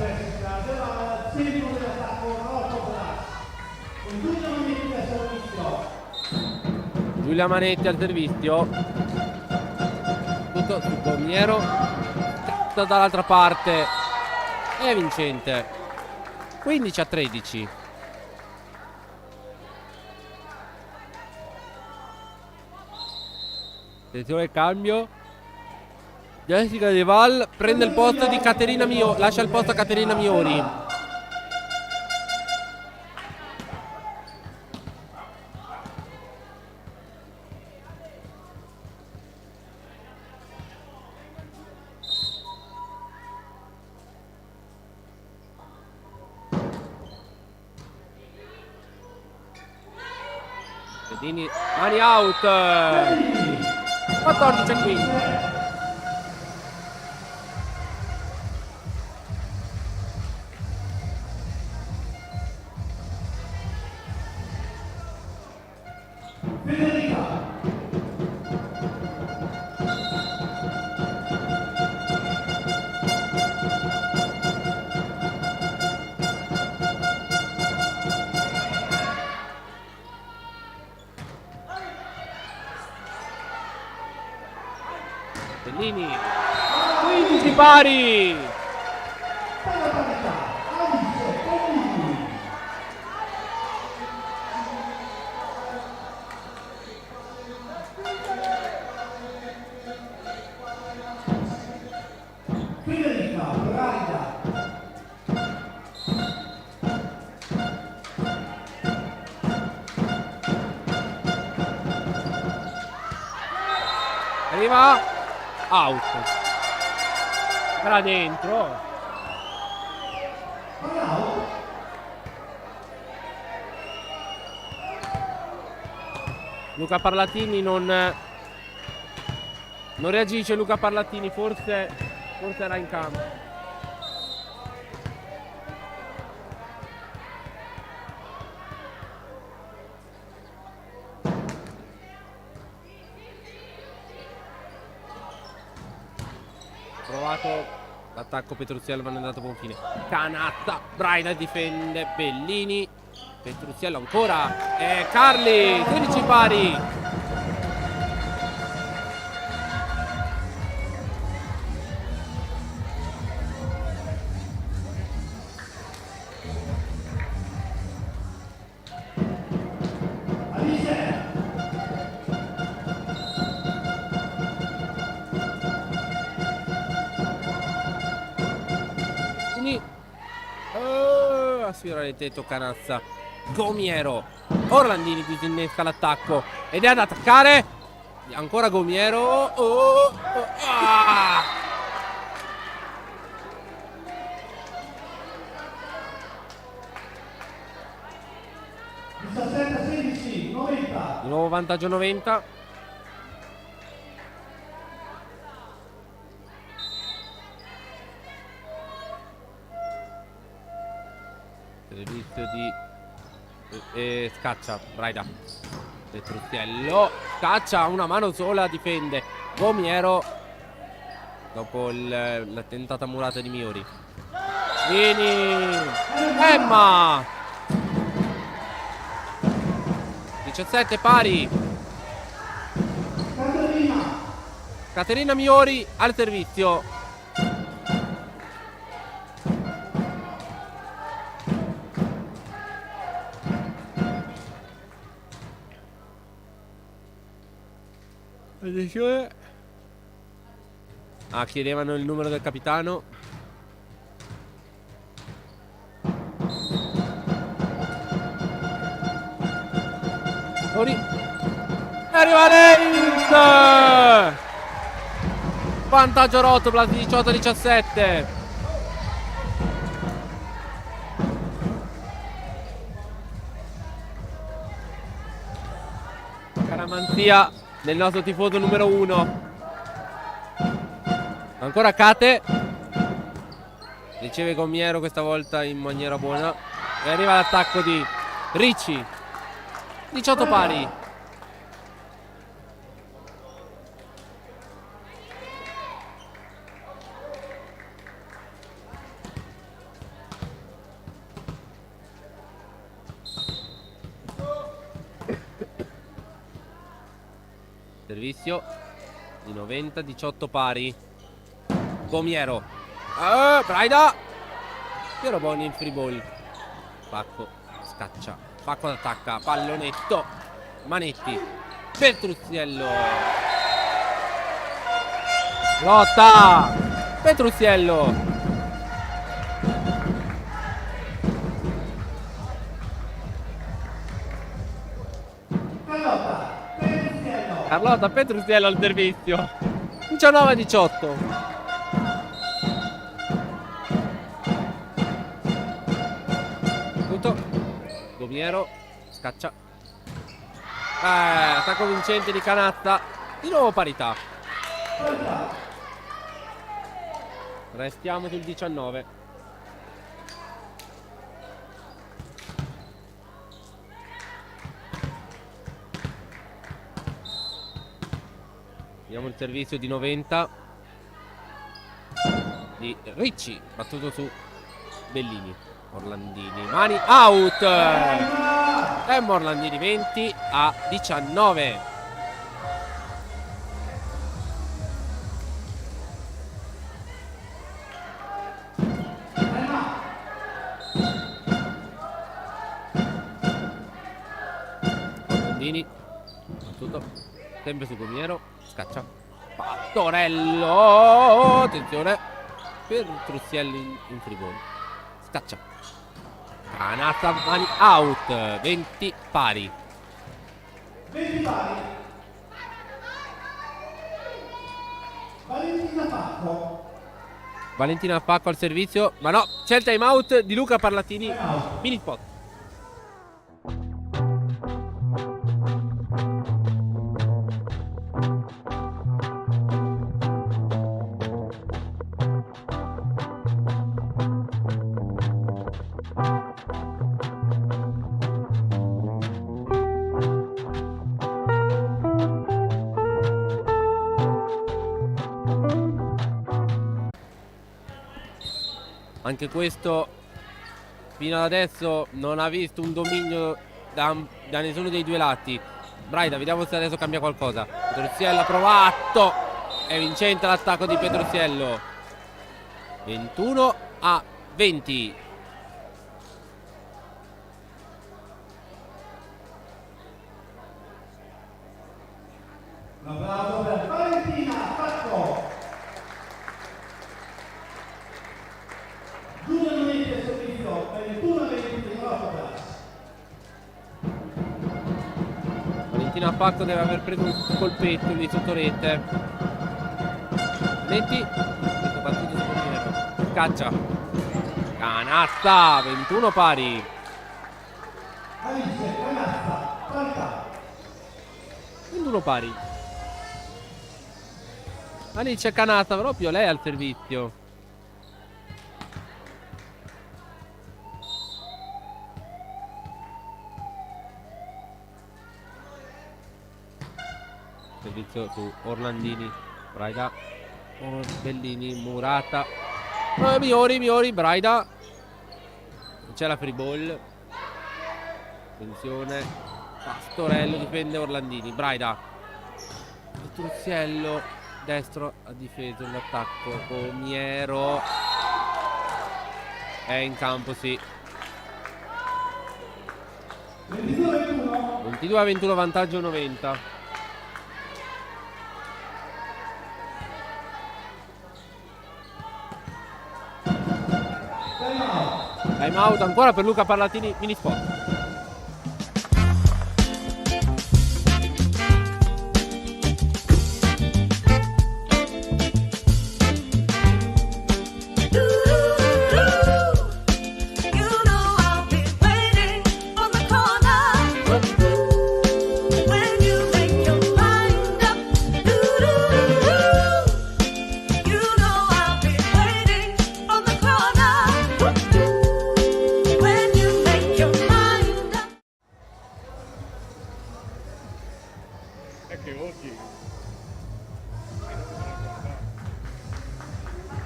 Giulia Manetti al servizio. Tutto su Gomiero. Scatta dall'altra parte. È vincente. 15-13. Attenzione al cambio. Jessica De Val prende il posto di Caterina Miori. Lascia il posto a Caterina Miori. Bedini, mani out. 14-15. Bellini, 15 pari. Arriva out. Era dentro. Luca Parlatini non reagisce. Luca Parlatini forse era in campo. Provato l'attacco Petrucciello, ma non è andato a buon fine. Canatta, Braida difende Bellini. Petrucciello ancora. E Carli, 15 pari. A sfiorare il tetto Canazza. Gomiero. Orlandini disinnesca l'attacco ed è ad attaccare. Ancora Gomiero. Ah! 17-16, 90. Di nuovo vantaggio 90. Servizio di scaccia Braida. Petrucciello scaccia, una mano sola, difende Gomiero dopo la tentata murata di Miori. Vini Emma 17 pari. Caterina Miori al servizio. Ah, chiedevano il numero del capitano. Arriva Lenz! Vantaggio Rotoplas 18-17. Caramanzia del nostro tifoso numero 1. Ancora Cate. Riceve Gomiero questa volta in maniera buona. E arriva l'attacco di Ricci. 18 pari. Servizio di 90, 18 pari. Gomiero. Braida. Piero Boni in free ball. Pacco scaccia. Pacco attacca. Pallonetto. Manetti. Petrucciello. Lotta. Petrucciello. Carlotta Petrucciello al servizio. 19-18. Gomiero scaccia. Attacco vincente di Canatta. Di nuovo parità. Restiamo sul 19. Vediamo il servizio di 90 di Ricci, battuto su Bellini. Orlandini, mani out. E Orlandini 20-19. Orlandini battuto sempre su Gomiero, scaccia. Pastorello, attenzione, per Truccielli in free scaccia. Canasta, mani out. 20 pari. 20 pari. Valentina Pacco. Valentina Pacco al servizio. Ma no, c'è il time out di Luca Parlatini. Mini spot. Anche questo fino ad adesso non ha visto un dominio da nessuno dei due lati. Braida, vediamo se adesso cambia qualcosa. Petrucciello ha provato. È vincente l'attacco di Petrucciello. 21-20. Un applauso per Valentina Pacco. Giulia Lunetta servizio per il turno 20 di Rotoplas. Martina Pacco deve aver preso un colpetto lì sotto rete. Netti, battuto su Comiero, caccia, canasta, 21 pari. Alice, canasta, parità. 21 pari. Alice canasta proprio lei al servizio. Servizio su Orlandini, Braida, Bellini, Murata, Miori, Braida. C'è la free ball. Attenzione, Pastorello difende Orlandini, Braida, Truziello destro ha difeso l'attacco. Comiero è in campo, sì. 22-21 vantaggio 90. Time out ancora per Luca Parlatini, mini spot.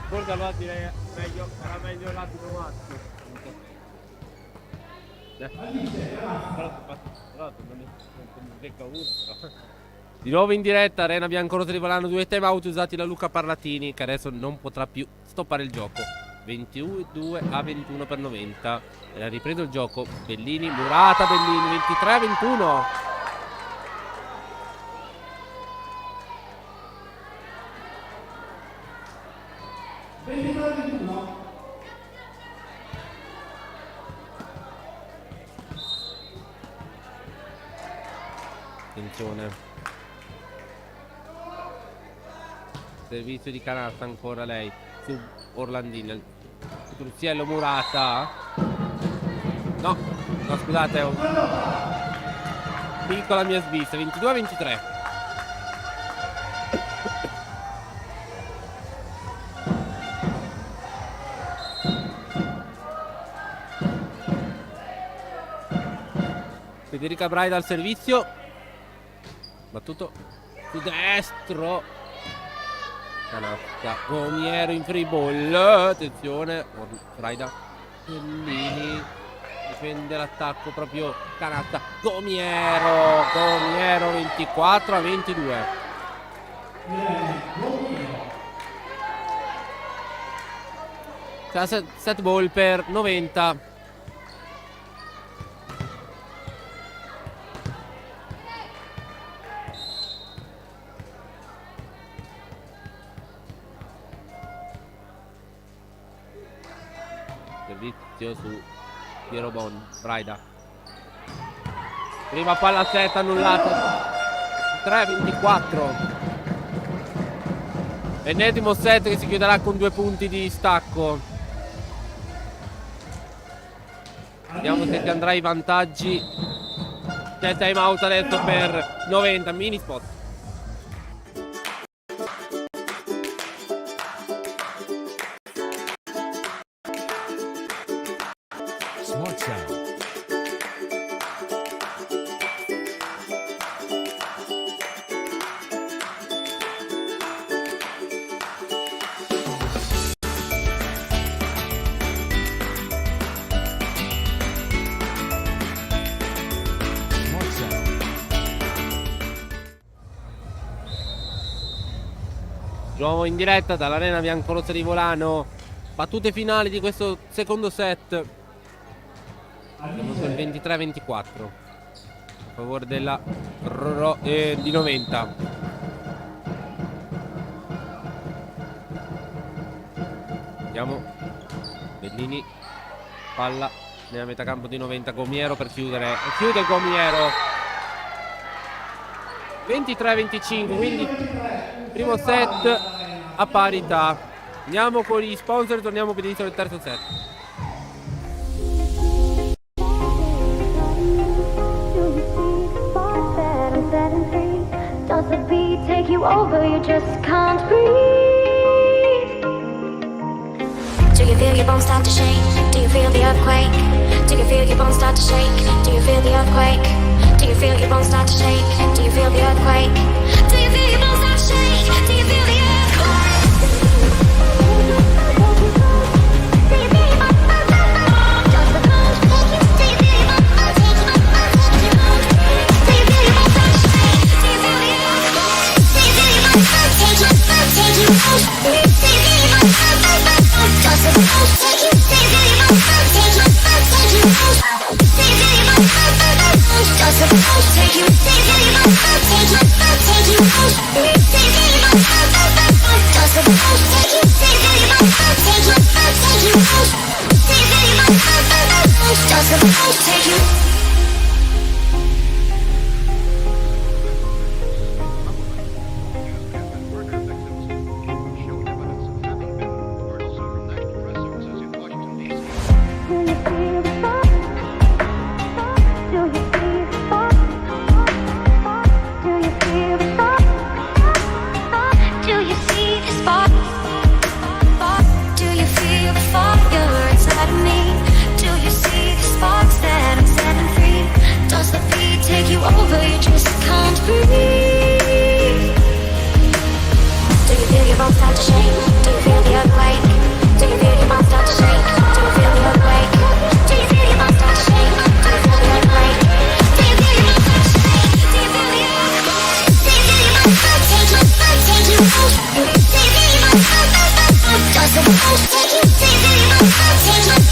Forse allora direi meglio, sarà meglio l'abito maschio. Di nuovo in diretta, Arena Biancorossa di Volano, 2 time out usati da Luca Parlatini, che adesso non potrà più stoppare il gioco. 22-21 per 90. E ha ripreso il gioco. Bellini, Murata, Bellini, 23-21. Attenzione, servizio di canasta ancora lei su Orlandini. Truziello, Murata, no scusate, piccola mia svista. 22-23. Federica Braida al servizio, battuto su destro, canasta, Comiero in free ball, attenzione, Braida, Bellini difende l'attacco, proprio canasta, Comiero 24-22. Set ball per 90. Servizio su Piero Bon, Braida, prima palla set annullata. 3-24. Ennesimo set che si chiuderà con 2 punti di stacco. Vediamo se ti andrà i vantaggi. C'è time out adesso per 90. Mini spot. Smart Sound. Di nuovo in diretta dall'Arena Biancorossa di Volano. Battute finali di questo secondo set. Siamo sul 23-24 a favore della di 90. Vediamo Bellini, palla nella metà campo di 90. Comiero per chiudere, chiude Comiero. 23-25, quindi primo set a parità. Andiamo con gli sponsor e torniamo per l'inizio del terzo set. Does the beat take you over? You just can't breathe. Do you feel your bones start to shake? Do you feel the earthquake? Do you feel your bones start to shake? Do you feel the earthquake? Do you feel your bones start to shake? Do you feel the earthquake? Do you feel your bones start to shake? Do you feel the earthquake? Do you feel your bones start to shake? Does the bones take you? Do you feel your bones start to shake? Do you feel your bones start to shake? Do you feel the earthquake? Do you feel your bones start to take you? Take you out? Do you feel your bones start to take? Does the bones take you? Do you feel your bones start to take you? Take you out? Do you feel your bones start to take? Does the bones take you? Do you feel your bones start to take you? Take you out? Do you feel your bones start to take? Does the bones take you? Do you feel your bones start to take you? Take you out? Do you feel your bones start to take? Does the bones take you? Over, you just can't breathe. Do you feel your bones start to shake? Do you feel the earthquake? Do you feel your bones start to shake? Do you feel the earthquake? Do you feel your bones start to shake? Do you feel the earthquake? Do you feel your bones start to shake? Do you feel the earthquake? Do you feel your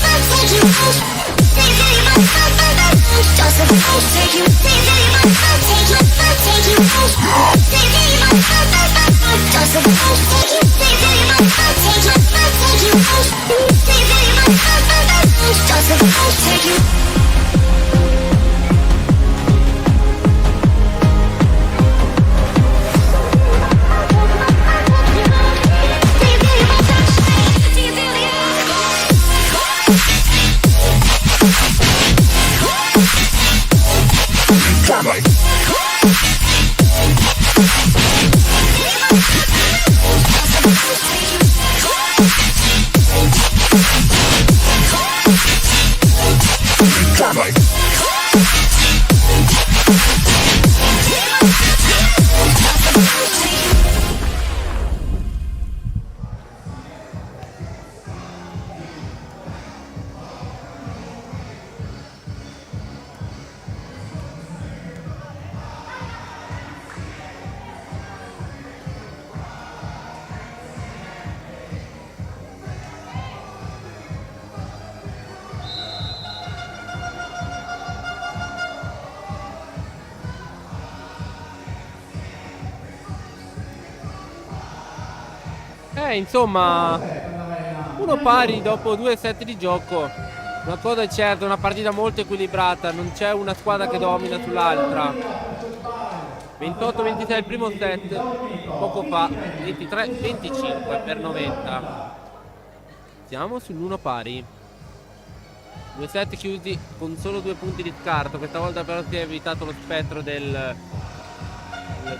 bones start to take you? Take you out? Do you feel your bones start to take? Does the bones take you? Do you feel your bones start to take you? Take you out? Do you feel your bones start to take? Does the bones take you? Do you feel your bones start to take you? Take you out? Do you feel your bones start to take? Does the bones take you? Do you feel your bones start to take you? Take you out? Do you feel your bones start to take? Does the bones take you? Insomma, uno pari dopo 2 set di gioco. Una cosa è certa, una partita molto equilibrata, non c'è una squadra che domina sull'altra. 28-26 il primo set, poco fa 23-25 per 90. Siamo sull'1 pari. 2 set chiusi con solo 2 punti di scarto. Questa volta però si è evitato lo spettro del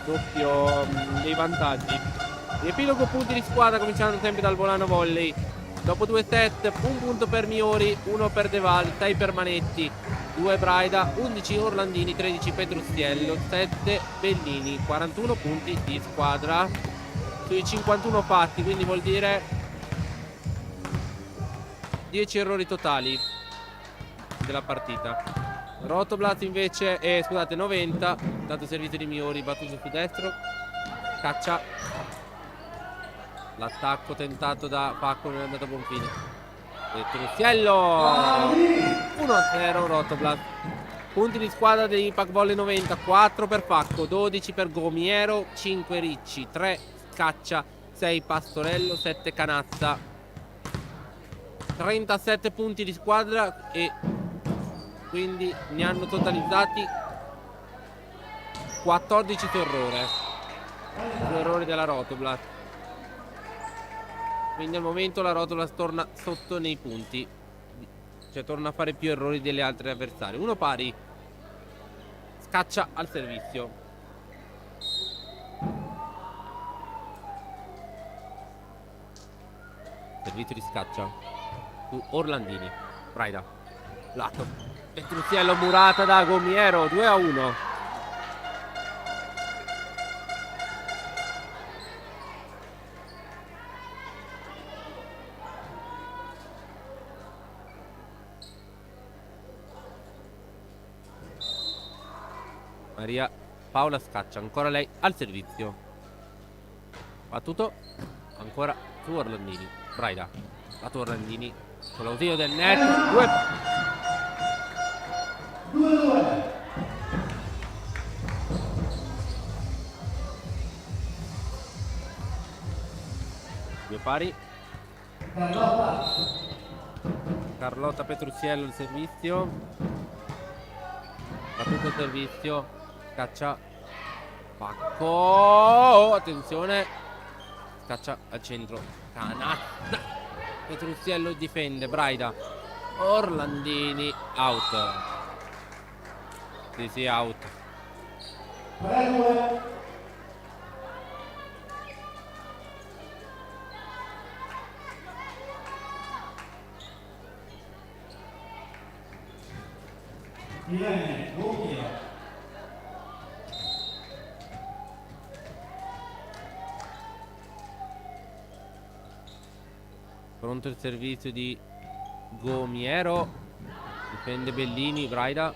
doppio dei vantaggi. Riepilogo punti di squadra, cominciando sempre dal volano volley. Dopo 2 set, 1 punto per Miori, 1 per Deval, 6 per Manetti, 2 Braida, 11 Orlandini, 13 Petrustiello, 7 Bellini. 41 punti di squadra sui 51 fatti, quindi vuol dire 10 errori totali della partita. Rotoblat invece è, scusate, 90. Dato servizio di Miori, battuto su destro, caccia. L'attacco tentato da Pacco non è andato a buon fine. Petrustiello 1-0 Rotoblat. Punti di squadra dei Pac Volley 90, 4 per Pacco, 12 per Gomiero, 5 Ricci, 3 Caccia, 6 Pastorello, 7 Canazza. 37 punti di squadra e quindi ne hanno totalizzati 14 su errore. Su errori della Rotoblat. Quindi al momento la Rotoblat torna sotto nei punti. Cioè torna a fare più errori delle altre avversarie. Uno pari. Scaccia al servizio. Servizio di scaccia su Orlandini. Braida. Lato. Petruziello murata da Gomiero. 2-1. Maria Paola scaccia, ancora lei al servizio. Battuto. Ancora su Orlandini. Braida. Lato Orlandini. Con l'ausilio del net. 2-2. Due pari. Carlotta Petruziello il servizio. Battuto il servizio. Scaccia. Pacco. Oh, attenzione. Scaccia al centro. Canasta. Petruziello difende. Braida. Orlandini. Out. Sì, out. 3-2. Irene Gomiero. Pronto il servizio di Gomiero. Difende Bellini. Braida.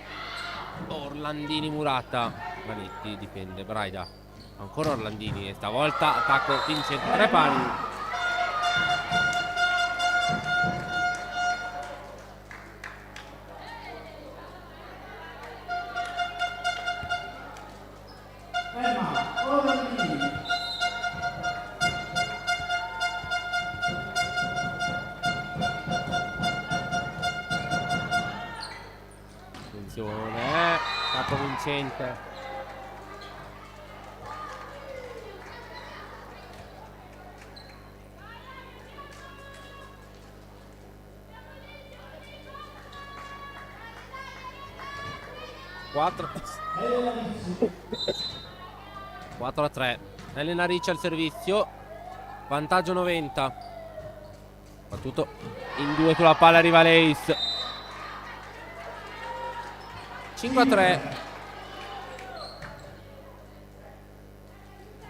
Orlandini murata. Manetti difende. Braida. Ancora Orlandini. E stavolta attacco vincente. 3 pari. Emma Orlandini. Attenzione. Capo vincente. Quattro. 4-3. Elena Ricci al servizio. Vantaggio 90. Battuto in due sulla palla, arriva l'Ace. 5-3.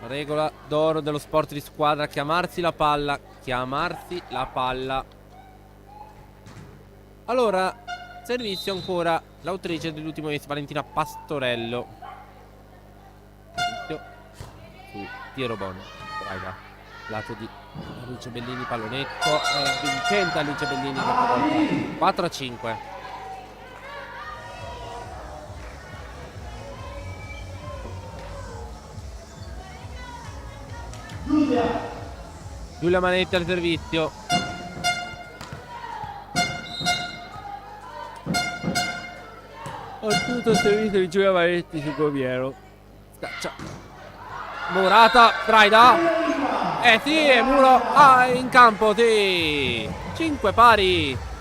Regola d'oro dello sport di squadra: chiamarsi la palla. Chiamarsi la palla. Allora, servizio ancora l'autrice dell'ultimo ace, Valentina Pastorello. Servizio su Piero Boni. Braga. Lato di Alice Bellini, pallonetto. Vincente Alice Bellini. 4-5. Giulia Manetti al servizio. Ho tutto il servizio di Giulia Manetti su Gomiero. Scaccia. Murata. Braida. Sì, è muro. In campo, sì. 5 pari.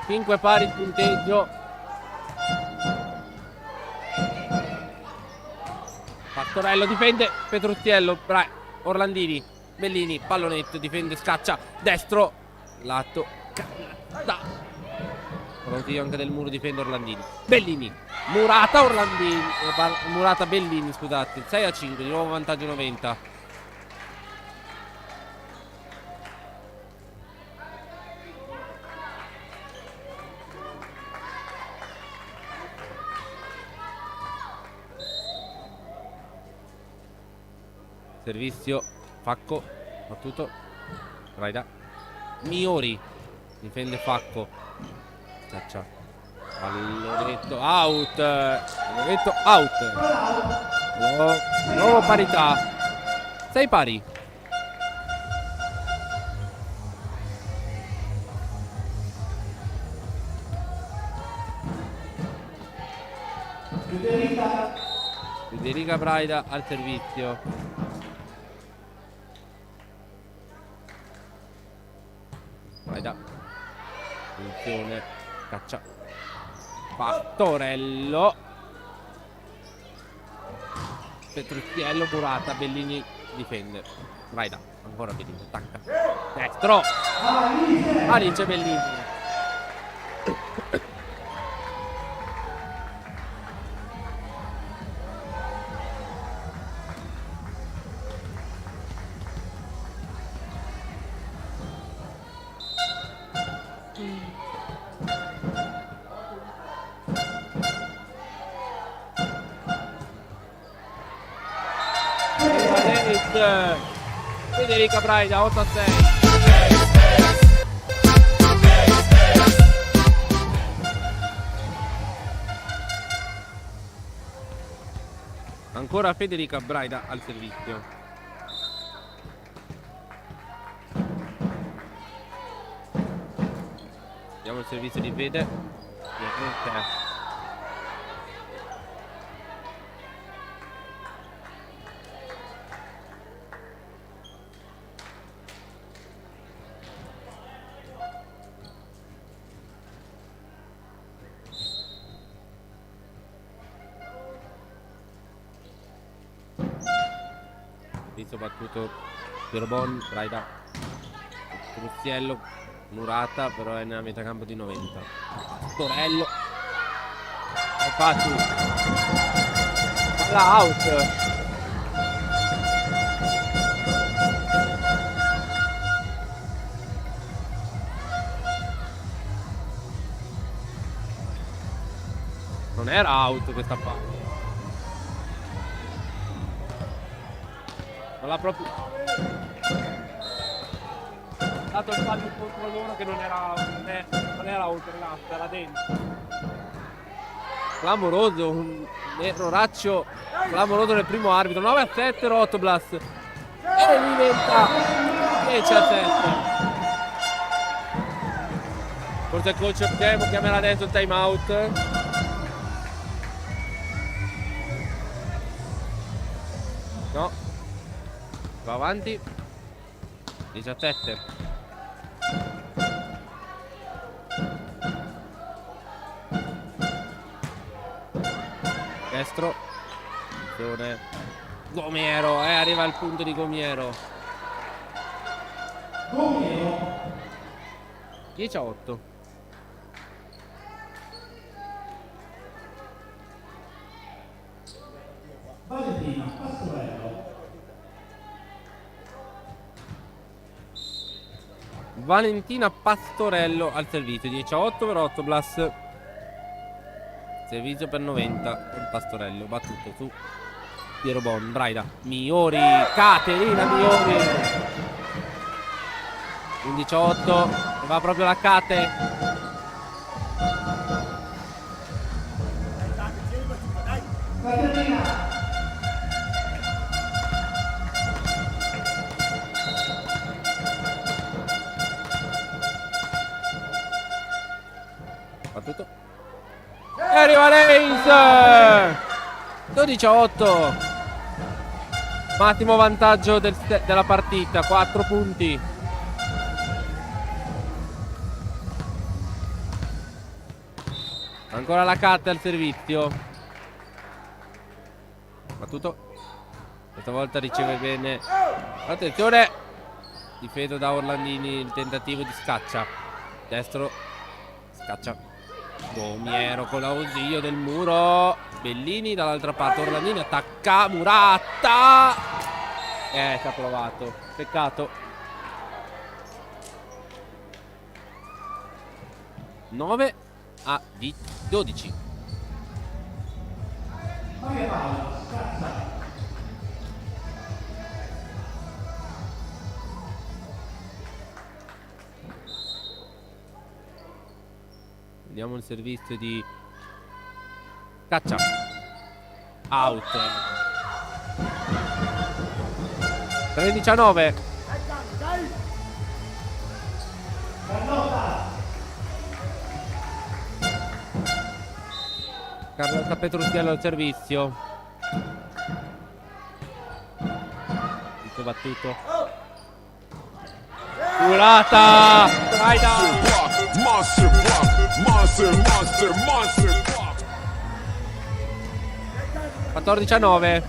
Cinque pari il punteggio. Pastorello difende Petruziello. Orlandini. Bellini, pallonetto, difende, scaccia. Destro. Lato. Da. Pronti anche del muro, difende Orlandini. Bellini. Murata Orlandini. Murata Bellini, scusate. 6-5, di nuovo vantaggio 90. Servizio. Facco. Battuto. Raida. Miori. Difende Facco. Caccia. Pallonetto. Out. Pallonetto out. Nuovo parità. 6 pari. Federica Braida al servizio. Braida. Attenzione. Caccia. Pastorello. Petrucchiello, Murata. Bellini difende. Braida. Ancora Bellini. Attacca. Destro. Alice Bellini. Federica Braida 8-6. Ancora Federica Braida al servizio. Vediamo il servizio di Fede. Servizio battuto Pierobon, Braida, Cruziello, Murata, però è nella metà campo di 90. Torello. Infatti. Palla out. Non era out questa palla. Non l'ha proprio dato il fallo contro loro che non era oltre l'asta, era dentro. Clamoroso, un erroraccio clamoroso del primo arbitro. 9-7 Rotoblas e diventa 10-7. Forse il coach Chemo chiamerà adesso il time out. No, va avanti. 17. Destro. Attenzione. Gomiero, arriva al punto di Gomiero. 10-8. Valentina Pastorello. Valentina Pastorello al servizio. 10-8 per Rotoblas. Servizio per 90 per Pastorello. Battuto su Pierobon. Braida. Miori. Caterina Miori. 15-8. Va proprio la Cate. Caterina. Battuto. E arriva Reis. 12-8. Massimo vantaggio della partita. 4 punti. Ancora la Cat al servizio. Battuto. Questa volta riceve bene. Attenzione. Difeso da Orlandini il tentativo di scaccia. Destro. Scaccia. Gomiero con l'ausilio del muro. Bellini dall'altra parte. Orlandini attacca. Murata. Ci ha provato. Peccato. 9-12. Maria Paola Scazza. Vediamo il servizio di Caccia. Out. 3-19. Carlotta Petruzziello al servizio. Dito battuto. Curata! Braida! Monster pop, monster pop. 14-9.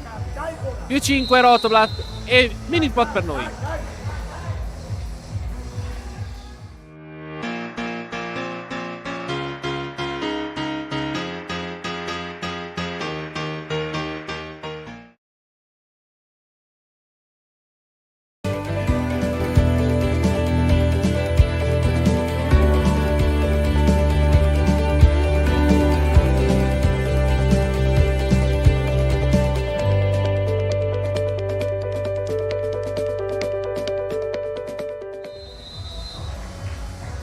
Più 5 Rotoblat e mini spot per noi.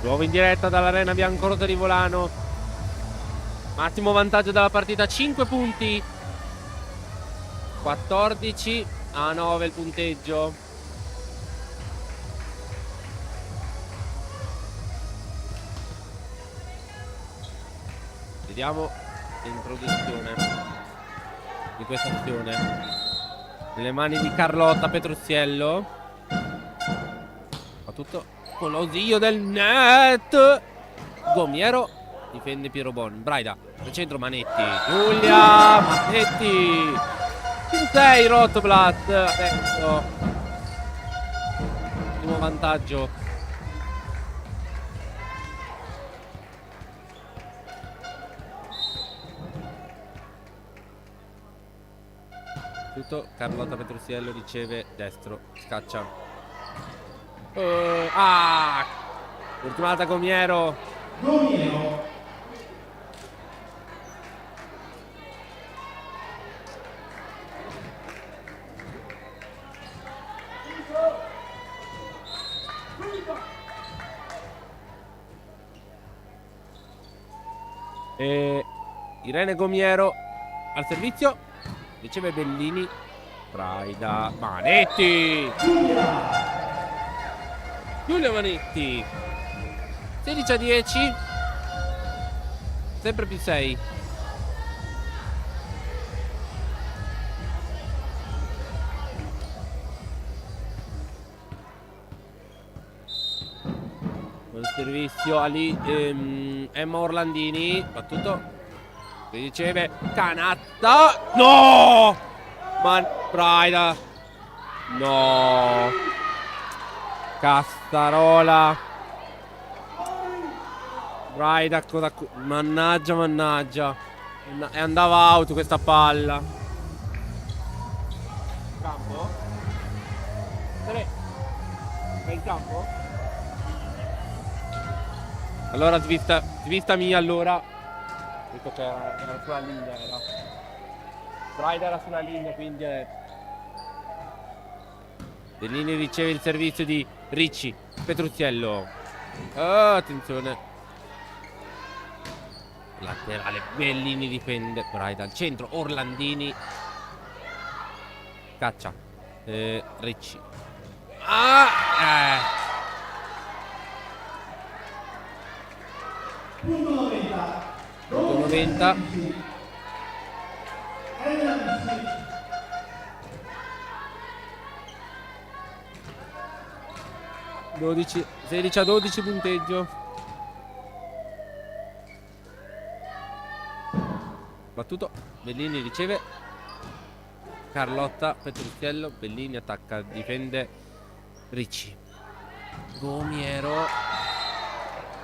Nuovo in diretta dall'arena biancorossa di Volano. Massimo vantaggio della partita, 5 punti. 14-9 il punteggio. Vediamo l'introduzione di questa azione. Nelle mani di Carlotta Petruzziello. Fa tutto con l'ausilio del net. Gomiero difende Piero Bon. Braida al centro, Manetti. Giulia Manetti. 6 Rotoblat adesso. Primo vantaggio. Tutto. Carlotta Petruzziello riceve destro, scaccia. Ultimata Gomiero. E Irene Gomiero al servizio, riceve Bellini. Braida, Manetti. Giulia Manetti. 16-10. Sempre più 6. Buon servizio Ali. Emma Orlandini. Battuto. Riceve Canatta. No! Braida. No. Castarola. Braida. Mannaggia. E andava out questa palla. Campo? 3. Vai in campo? Allora svista mia allora. Detto che era sulla linea, Braida era sulla linea, quindi Bellini riceve il servizio di Ricci. Petruzziello. Attenzione. Laterale. Bellini difende. Braida al centro. Orlandini. Caccia. Ricci. Punto 90. Punto 90. 16-12 punteggio. Battuto. Bellini riceve. Carlotta Petruzziello. Bellini attacca, difende Ricci. Gomiero.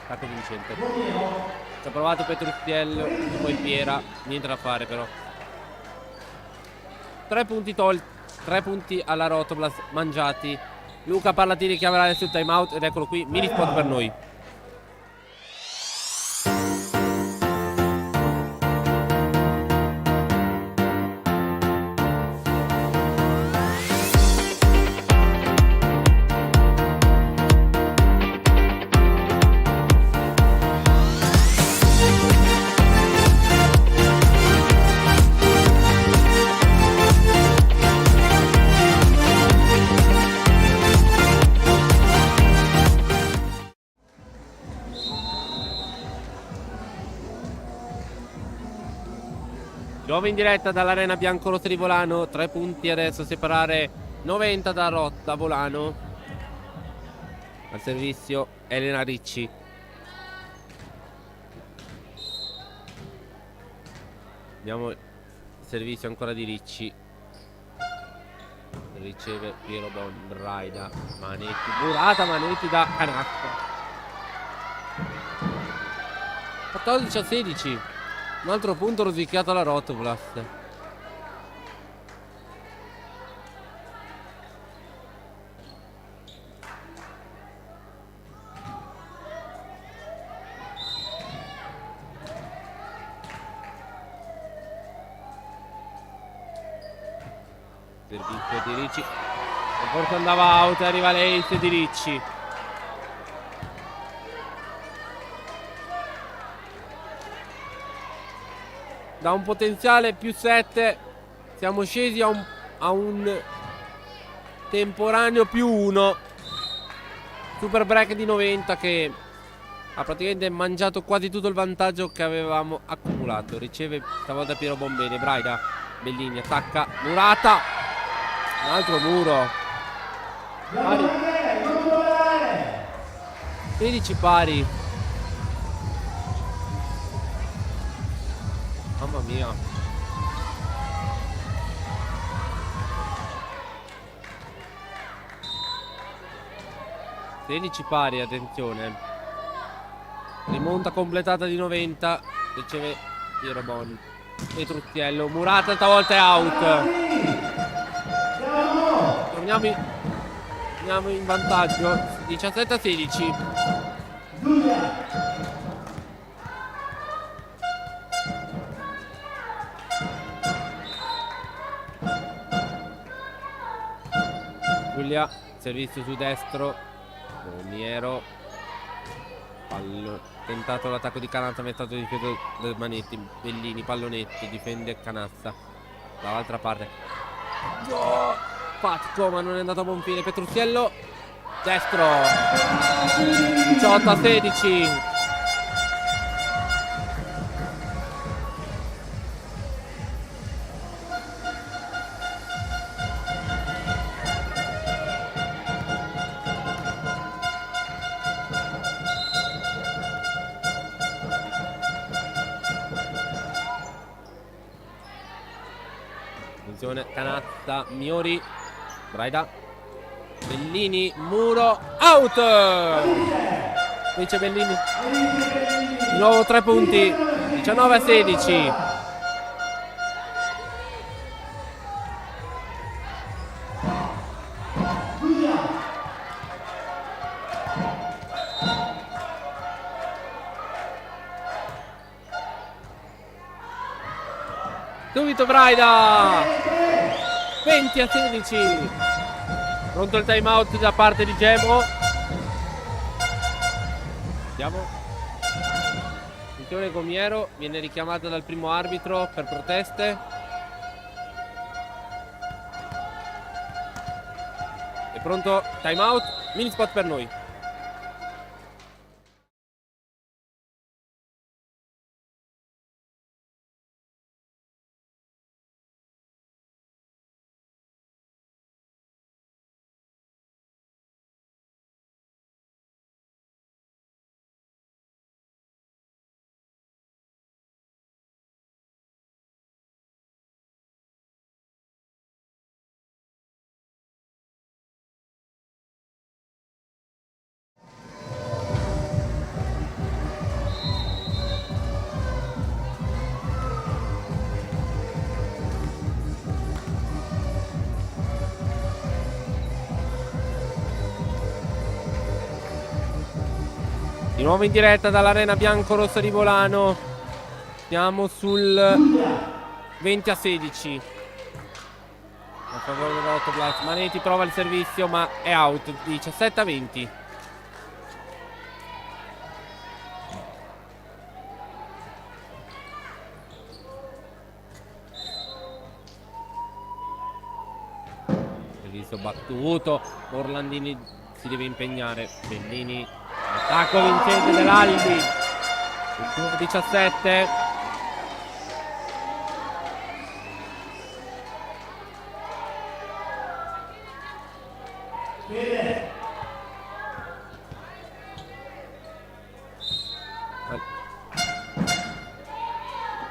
Attacco vincente. Ci ha provato Petruzziello e poi Piera. Niente da fare però. 3 punti tolti. 3 punti alla Rotoblas mangiati. Luca Parlatini chiamerà adesso il time out ed eccolo qui, mini spot per noi. Nuovo in diretta dall'arena biancorossa di Volano. 3 punti adesso a separare 90 da Volano. Al servizio Elena Ricci. Abbiamo il servizio ancora di Ricci. Riceve Piero Braida. Manetti, Murata, Manetti da Canacca. 14-16. Un altro punto rosicchiato alla Rotoblast. Servizio di Ricci. Forse andava out, arriva l'ace di Ricci. Da un potenziale più 7 siamo scesi a un temporaneo più 1. Super break di 90 che ha praticamente mangiato quasi tutto il vantaggio che avevamo accumulato. Riceve stavolta Piero Bombene. Braida, Bellini attacca, Murata, un altro muro. Pari. 16 pari. Mamma mia. (16 pari, attenzione. Rimonta completata di 90. Riceve Piero Bon. Petruzziello. Murata stavolta è out. Torniamo in vantaggio. 17-16. Giulia, servizio su destro. Niero. Tentato l'attacco di Canazza, ma è stato difeso da Manetti. Bellini, pallonetti, difende Canazza. Dall'altra parte. Fatco, ma non è andato a buon fine. Petruzziello. Destro. 18-16. Canazza, Miori, Braida, Bellini, muro, out! Dice Bellini. Di nuovo 3 punti, 19-16. Subito Braida. 20-16. Pronto il time out da parte di Gemo. Andiamo. Attenzione, Gomiero viene richiamata dal primo arbitro per proteste. È pronto, time out, mini spot per noi. Di nuovo in diretta dall'arena biancorossa di Volano. Siamo sul 20-16 a favore dell'Autoblast. Manetti prova il servizio ma è out. 17-20. Servizio battuto. Orlandini si deve impegnare. Bellini. Attacco vincente dell'Albi. 17.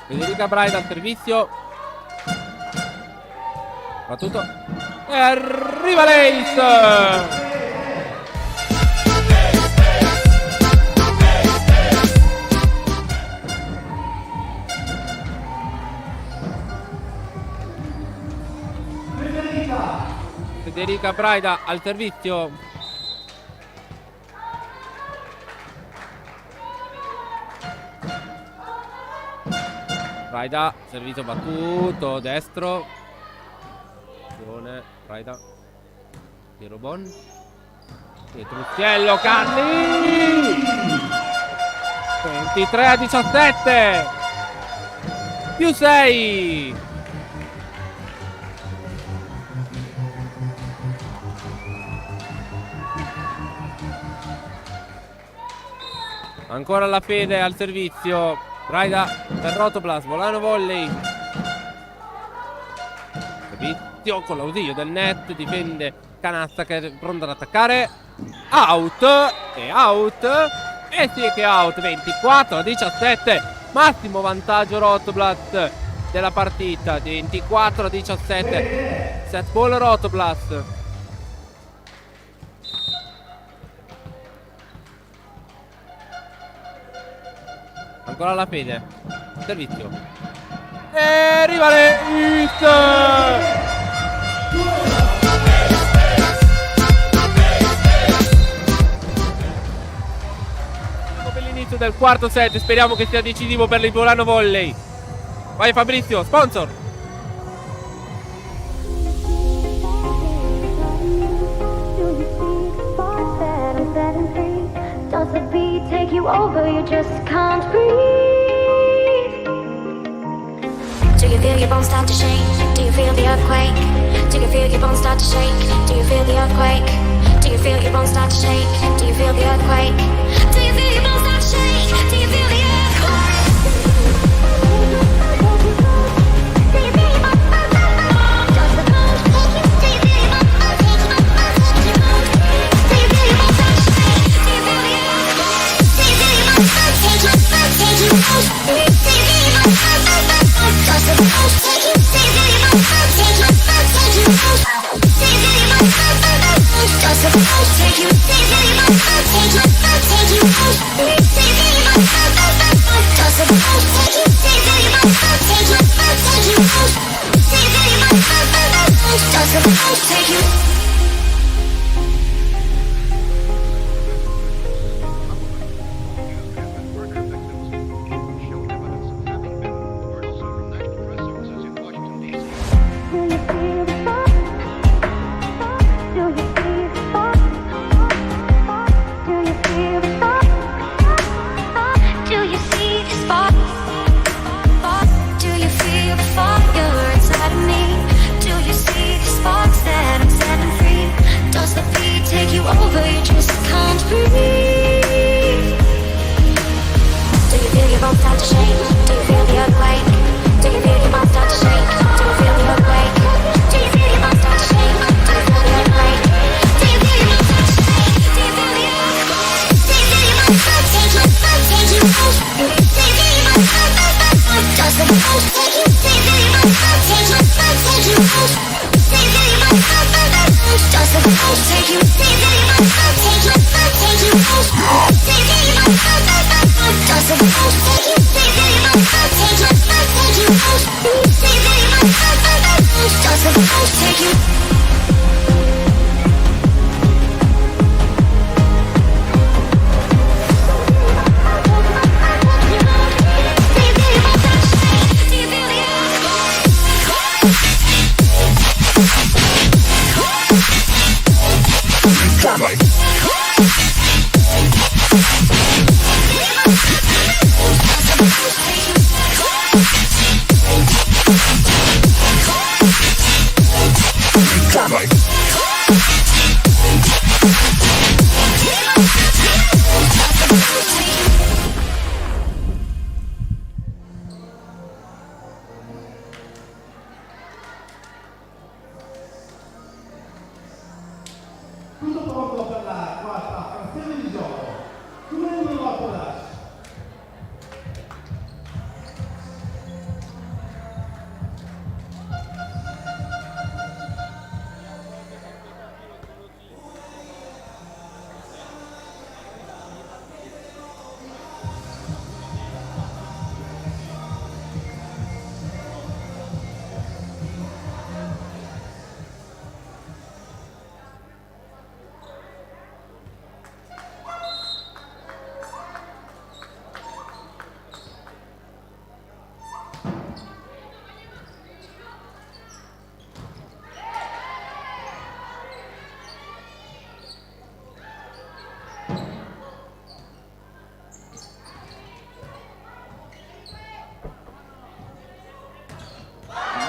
Federica Braida al servizio. Battuto. E arriva l'ace. Federica Braida al servizio. Braida, servizio battuto, destro. Braida. Piero Bon. Petrucciello, Canni. 23-17. Più 6. Ancora la Fede al servizio. Braida per Rotoplas. Volano volley. Servizio con l'ausilio del net. Difende Canassa che è pronta ad attaccare. Out. E out. E sì che out. 24-17. Massimo vantaggio Rotoplas della partita. 24-17. Set ball Rotoplas. Ancora la Fede. Servizio. E rivale hit. Per l'inizio del quarto set. Speriamo che sia decisivo per il Volano Volley. Vai Fabrizio, sponsor. Does the beat take you over? You just can't breathe. Do you feel your bones start to shake? Do you feel the earthquake? Do you feel your bones start to shake? Do you feel the earthquake? Do you feel your bones start to shake? Do you feel the earthquake? Do you feel your bones start to shake? Do you feel the earthquake?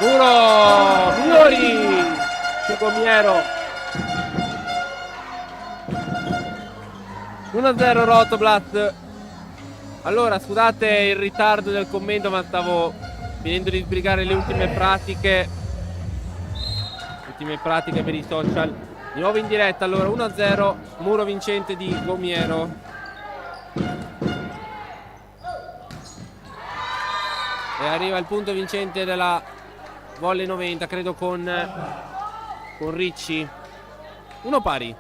Muro, Migliori su Gomiero. 1-0 Rotoblast. Allora, scusate il ritardo del commento, ma stavo finendo di sbrigare le ultime pratiche per i social. Di nuovo in diretta, allora 1-0, muro vincente di Gomiero. E arriva il punto vincente della volley 90, credo con Ricci. Uno pari.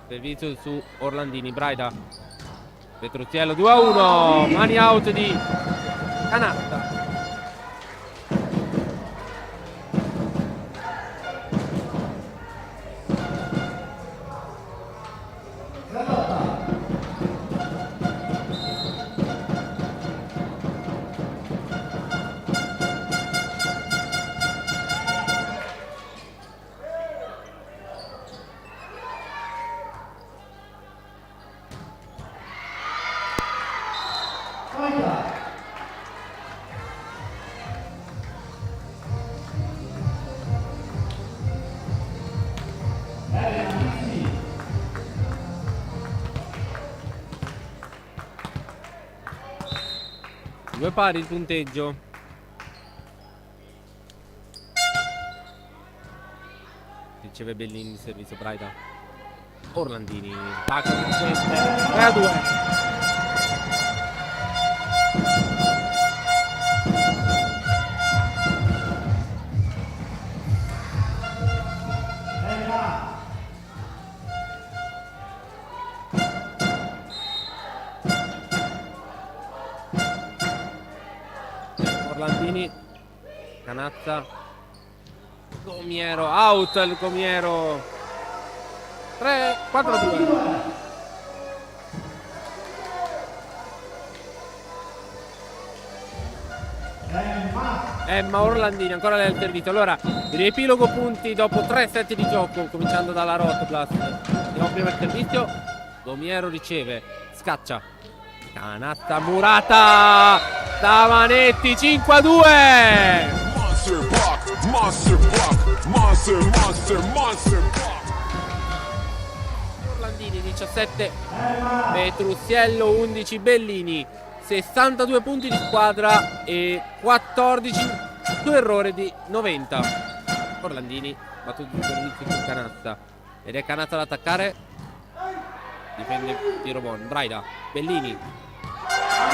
Servizio su Orlandini, Braida, Petruzziello, 2-1, mani out di Canatta. Due pari il punteggio. Riceve Bellini il servizio, Braida, Orlandini, pacca 3-2. Orlandini, Canazza, Gomiero, out il Gomiero. 4-2. Ma Orlandini ancora nel servizio. Allora, riepilogo punti dopo 3 set di gioco, cominciando dalla Rotoblast. Andiamo prima il servizio. Gomiero riceve, scaccia, Canazza, murata da Manetti, 5-2. Monster block, monster block, monster block. Orlandini 17, Petruzziello 11, Bellini 62 punti di squadra e 14 su errore di 90. Orlandini battuto l'inizio su Canazza ed è Canazza ad attaccare, difende tiro buono, Braida, Bellini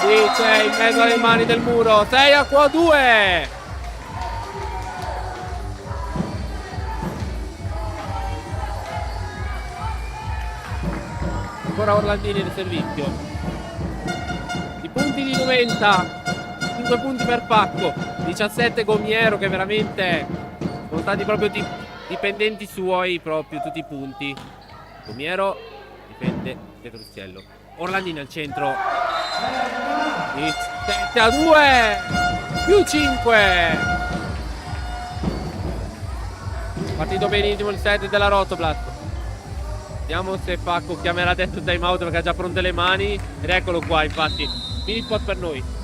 dice in mezzo alle mani del muro, 6-2. Ancora Orlandini nel servizio. I punti di 90, 5 punti per pacco, 17 Gomiero, che veramente sono stati proprio dipendenti suoi, proprio tutti i punti. Gomiero difende Petruzziello. Orlandini al centro. 7-2 più 5. Partito benissimo il set della Rotoblast. Vediamo se Pacco chiamerà adesso il time out perché ha già pronte le mani. Ed eccolo qua, infatti. Mini spot per noi.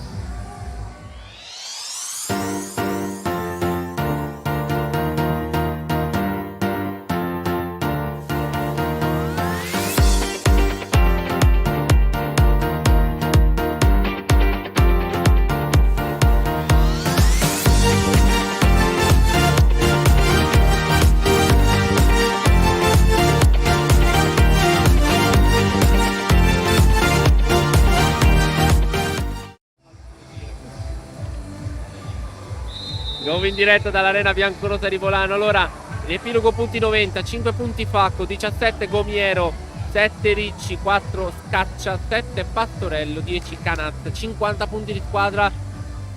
Nuovo in diretta dall'arena biancorossa di Volano. Allora, riepilogo punti 90, 5 punti Facco, 17 Gomiero, 7 Ricci, 4 Scaccia, 7 Pastorello, 10 Canazza, 50 punti di squadra,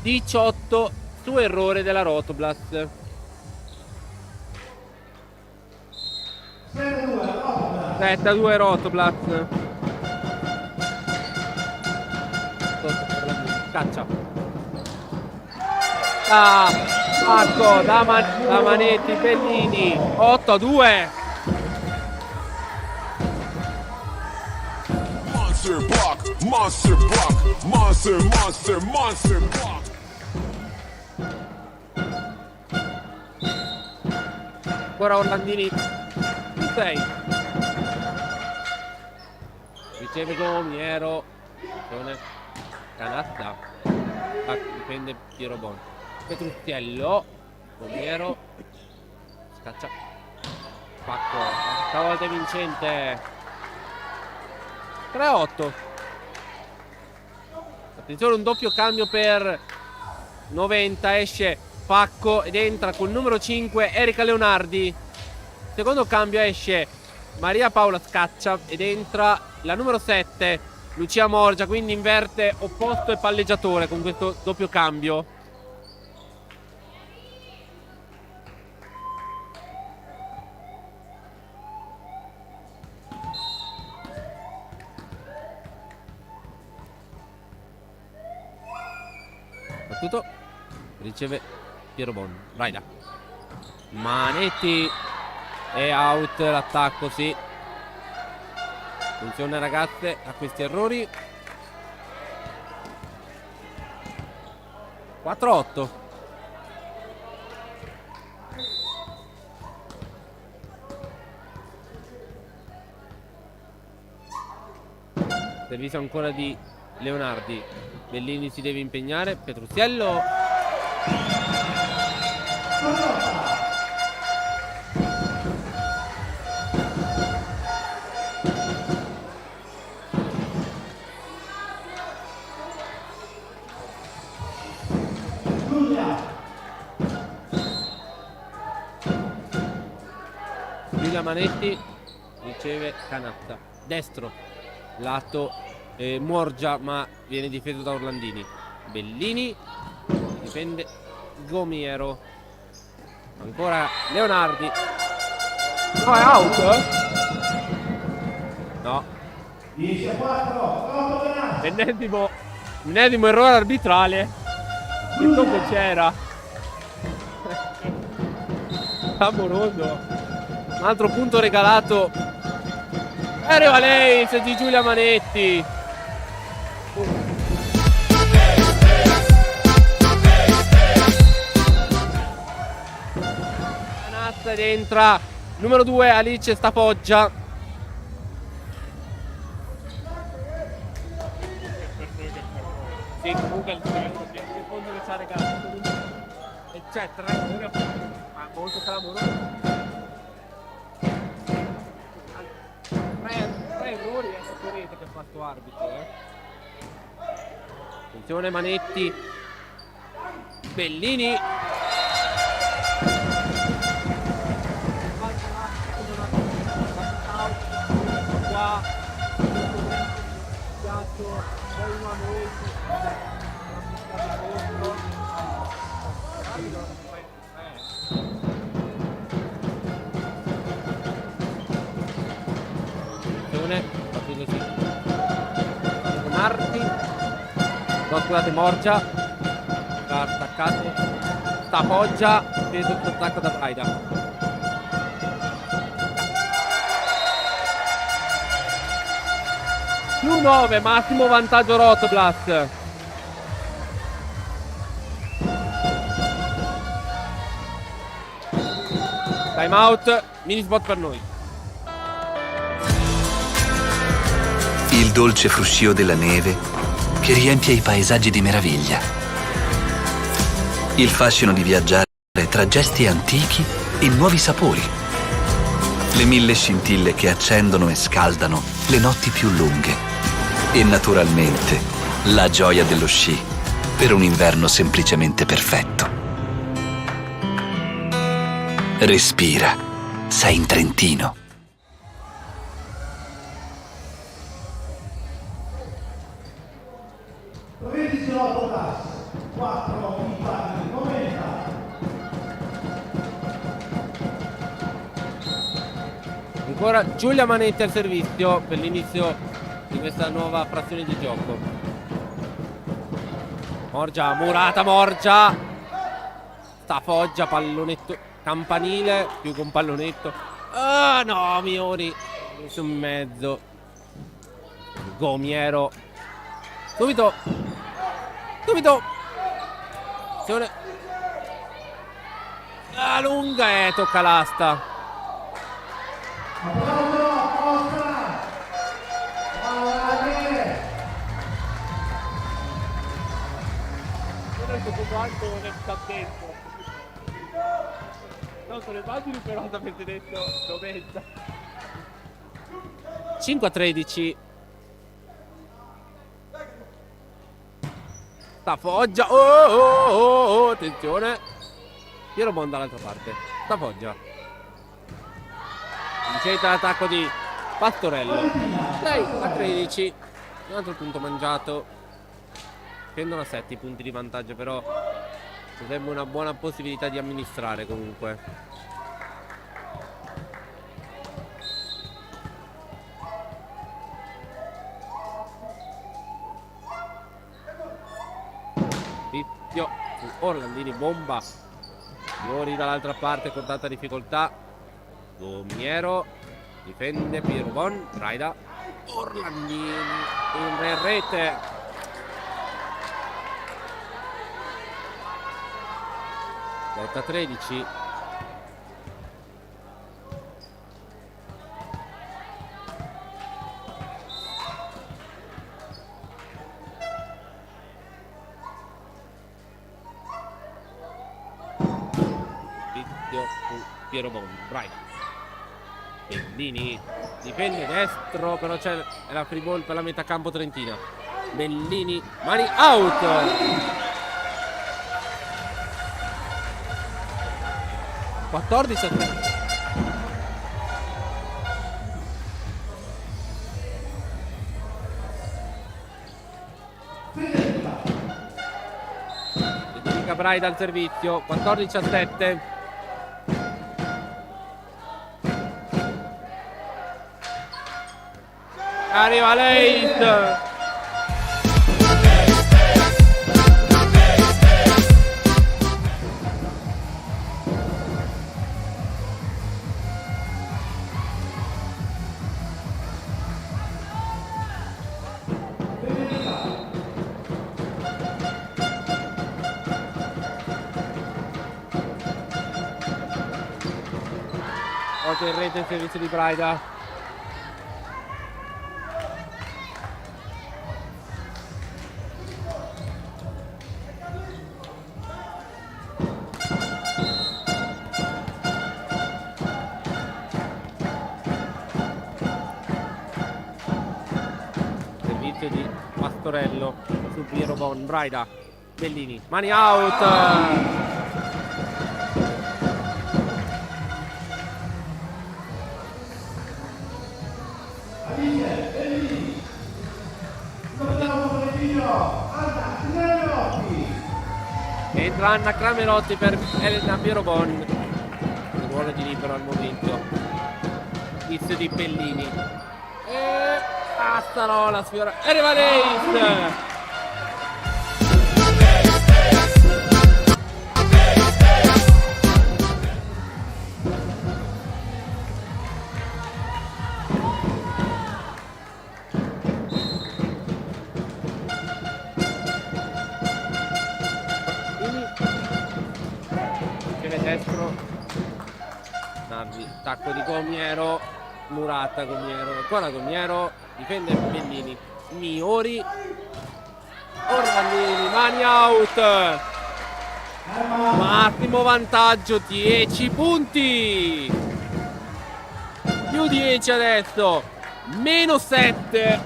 18 su errore della Rotoblast. 7-2 Rotoblast. scaccia. Ah, Marco da Manetti, Bellini. 8-2. Monster block, monster block, monster, monster, monster block. Ancora Orlandini. 6. Riceve Gomiero. Canatta. Difende Piero Bon. Petrucchiello. Gomiero. Scaccia. Pacco. Stavolta è vincente. 3-8. Attenzione, un doppio cambio per 90. Esce Pacco ed entra col numero 5 Erika Leonardi. Secondo cambio esce Maria Paola Scaccia ed entra la numero 7 Lucia Morgia, quindi inverte opposto e palleggiatore con questo doppio cambio. Battuto, riceve Piero Bon, vai là. Manetti e out l'attacco, sì. Attenzione ragazze a questi errori. 4-8. Servizio ancora di Leonardi. Bellini si deve impegnare. Petrucchiello. Giulia Manetti riceve Canatta. Destro. Lato Morgia, ma viene difeso da Orlandini. Bellini difende Gomiero. Ancora Leonardi. No, è out? No. 10-4. Ennesimo errore arbitrale. Che c'era. Amoroso. Un altro punto regalato. Arriva lei di Giulia Manetti. Canazza ed entra numero 2 Alice Stapoggia. Sì, comunque il fondo che ci ha regalato. E c'è 3 errori, ma molto clamoroso. 3 errori e saprete che ha fatto arbitro, Attenzione Manetti. Bellini. Qua. Marti. No, scusate, Morgia. Ha attaccato. Stapoggia. E tutto attacco da Braida. Più 9, massimo vantaggio Rotoblas. Time out, mini spot per noi. Il dolce fruscio della neve che riempie i paesaggi di meraviglia. Il fascino di viaggiare tra gesti antichi e nuovi sapori. Le 1000 scintille che accendono e scaldano le notti più lunghe. E naturalmente la gioia dello sci per un inverno semplicemente perfetto. Respira, sei in Trentino. Ancora Giulia Manetti al servizio per l'inizio di questa nuova frazione di gioco. Morgia, Murata, Morgia. Sta Foggia, pallonetto campanile, più che un pallonetto. Ah no, Miori messo in mezzo. Gomiero. Subito. Attenzione. La lunga e tocca l'asta. No, sono immagini però avete detto dov'entra. 5-13. Sta Foggia. Oh, attenzione. Piero Bon dall'altra parte. Sta Foggia. Incetta l'attacco di Pastorello. 6-13. Un altro punto mangiato. Scendono a 7 i punti di vantaggio, però sarebbe una buona possibilità di amministrare comunque. Pizio su Orlandini, bomba. Fiori dall'altra parte con tanta difficoltà. Gomiero difende Piero Bon. Braida. Orlandini in rete. Delta 13. Piero Bon, Brian. Bellini difende destro, però c'è la free ball per la metà campo trentina. Bellini, mani out. 14 a 3. Federica Braida al servizio. 14 a 7. Arriva Leith. In rete il servizio di Braida. Servizio di Pastorello su Piero Bon. Braida. Bellini, mani out. Entra Anna Cramerotti per Elena Piero Bon. Il ruolo di libero al momento. Inizio di Bellini. E basta la sfiora. E arriva Leith. Destro Narvi, tacco di Gomiero, Murata, Gomiero, ancora Gomiero, difende Bellini, Miori, Orlandini, mani out, massimo vantaggio 10 punti, più 10 adesso, meno 7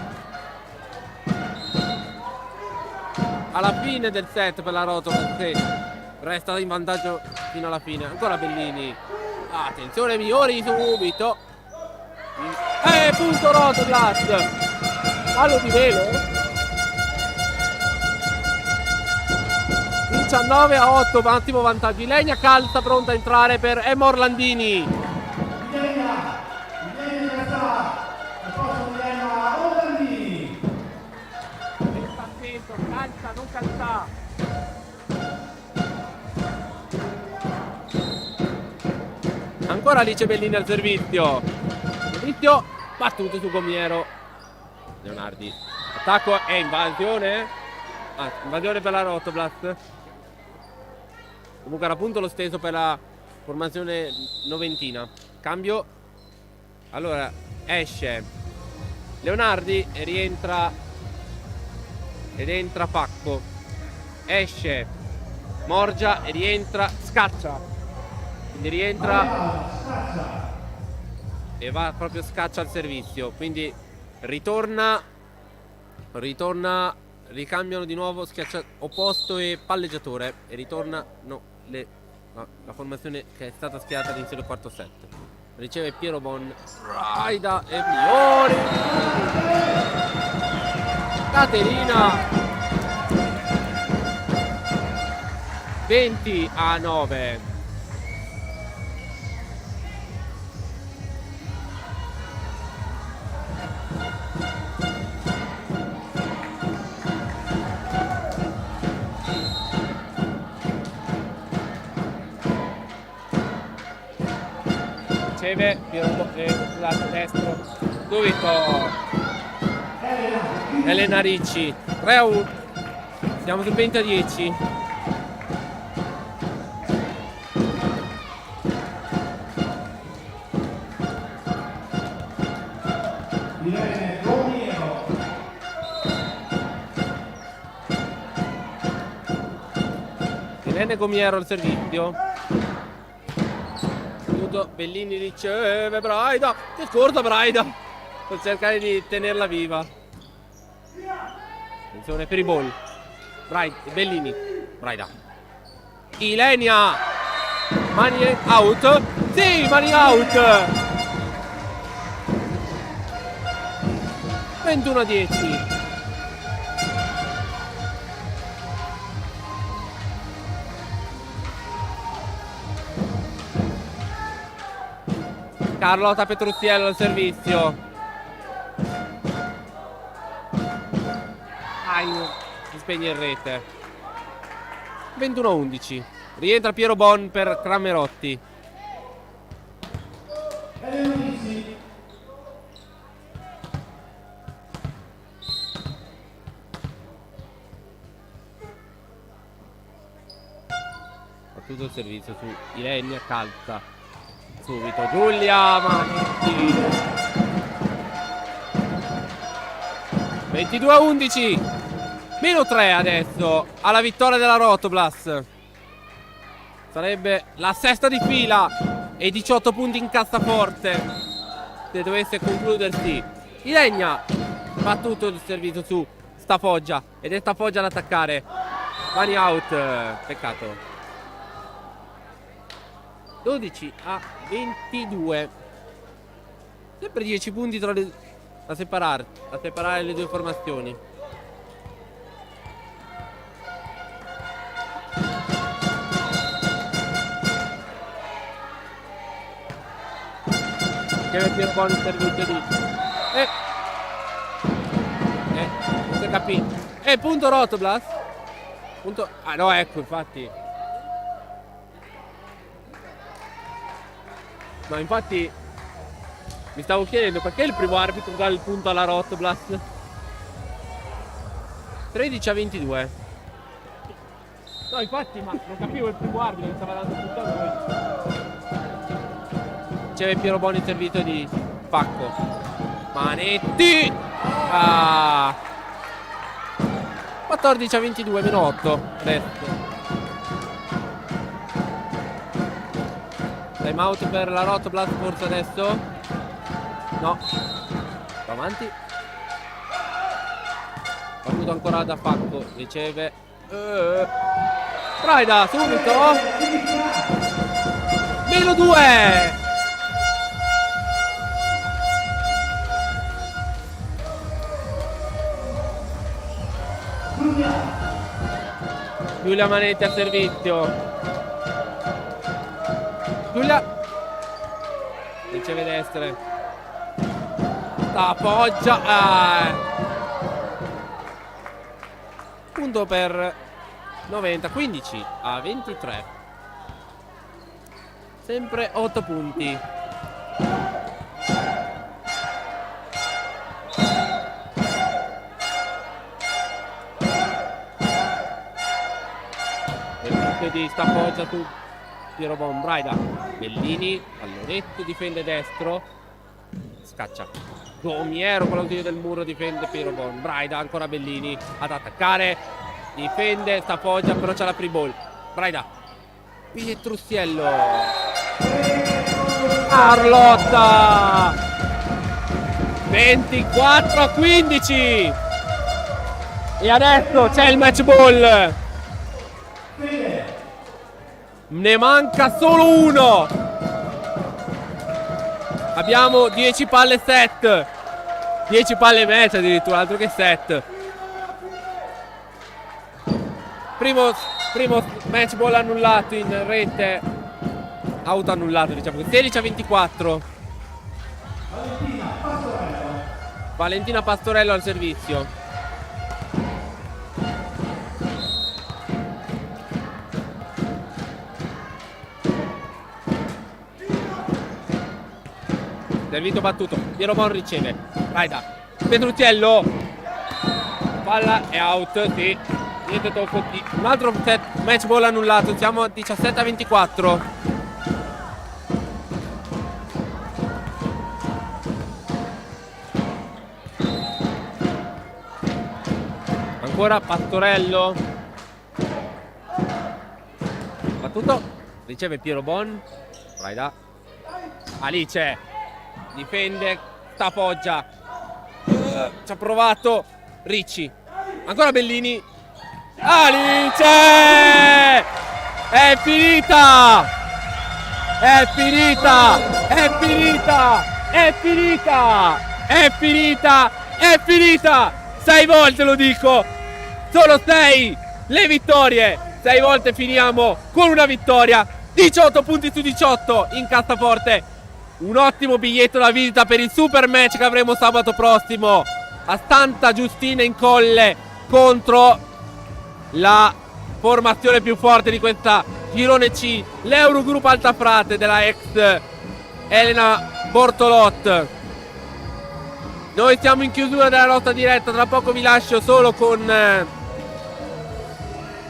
alla fine del set per la Rotola. Resta in vantaggio fino alla fine. Ancora Bellini. Attenzione, Miori subito. Punto Rotoglass. Fallo di velo. 19 a 8. Massimo vantaggio. Ilenia calza pronta a entrare per Emma Orlandini. Calza, non calza. Ancora Alice Bellini al servizio. Servizio battuto su Gomiero. Leonardi. Attacco e invasione. Invasione per la Rotoblast. Comunque era appunto lo stesso per la formazione noventina. Cambio. Allora esce Leonardi e rientra Pacco. Esce Morgia e rientra Scaccia. Quindi rientra e va proprio Scaccia al servizio. Quindi ritorna, ricambiano di nuovo Schiaccia opposto e palleggiatore. E ritorna la formazione che è stata spiata all'inizio del quarto set. Riceve Piero Bon, Raida e Miori. Caterina 20-9. Riceve Piero destro subito Elena Ricci 3-1. Siamo sul 20-10. Irene Gomiero al servizio. Bellini riceve Braida. Che corta Braida per cercare di tenerla viva. Attenzione per i ball. Bellini. Braida. Ilenia. Mani out. Sì, mani out. 21-10. Carlotta Petruzziello al servizio. Si spegne in rete. 21-11. Rientra Piero Bon per Cramerotti. Battuto il servizio su Ilenia, calza subito Giulia Manetti. 22-11. Meno 3 adesso alla vittoria della Rotoblast. Sarebbe la sesta di fila e 18 punti in cassaforte se dovesse concludersi. Ilenia battuto il servizio su Stafoggia ed è Stafoggia ad attaccare. Mani out. Peccato. 12-22. Sempre 10 punti a separare le due formazioni. Che Pier buon servizio di punto KP. Punto Rotoblast. Punto. Ah no, ecco, infatti. No, infatti mi stavo chiedendo perché il primo arbitro dà il punto alla Rotoblast. 13-22. No, infatti, ma non capivo il primo arbitro che stava dando il punto a noi. C'è Piero Boni il servizio di Pacco. Manetti. 14-22, meno 8. Resto. Time out per la Rotoblast forse adesso. No. Va avanti. Battuto ancora da Pacco. Riceve Braida subito. Meno 2. Giulia Manetti al servizio. Giulia riceve destre. Appoggia. Punto per 90. 15-23. sempre 8 punti. Di Stapoggia su Piero Bon. Braida, Bellini, pallonetto, difende destro, scaccia Gomiero con l'ausilio del muro, difende Piero Bon. Braida, ancora Bellini ad attaccare, difende Stapoggia, però c'è la free ball. Braida, Pietrusiello, Carlotta, 24-15 e adesso c'è il match ball. Ne manca solo uno. Abbiamo 10 palle set, 10 palle match addirittura, altro che set. Primo match ball annullato in rete, autoannullato diciamo, 16-24. Valentina Pastorello al servizio. Servito battuto, Piero Bon riceve, Braida, Petrucciello, palla è out, sì, niente tocco, un altro set, match ball annullato, siamo a 17-24. Ancora Pastorello, battuto, riceve Piero Bon, Braida, Alice, difende, Stapoggia, ci ha provato Ricci, ancora Bellini, Alice, è finita, è finita, è finita, è finita, è finita, è finita, 6 volte lo dico, solo 6 le vittorie, 6 volte finiamo con una vittoria, 18 punti su 18 in cassaforte. Un ottimo biglietto da visita per il super match che avremo sabato prossimo a Santa Giustina in Colle contro la formazione più forte di questa girone C, l'Eurogroup Altafrate della ex Elena Bortolot. Noi siamo in chiusura della nostra diretta, tra poco vi lascio solo con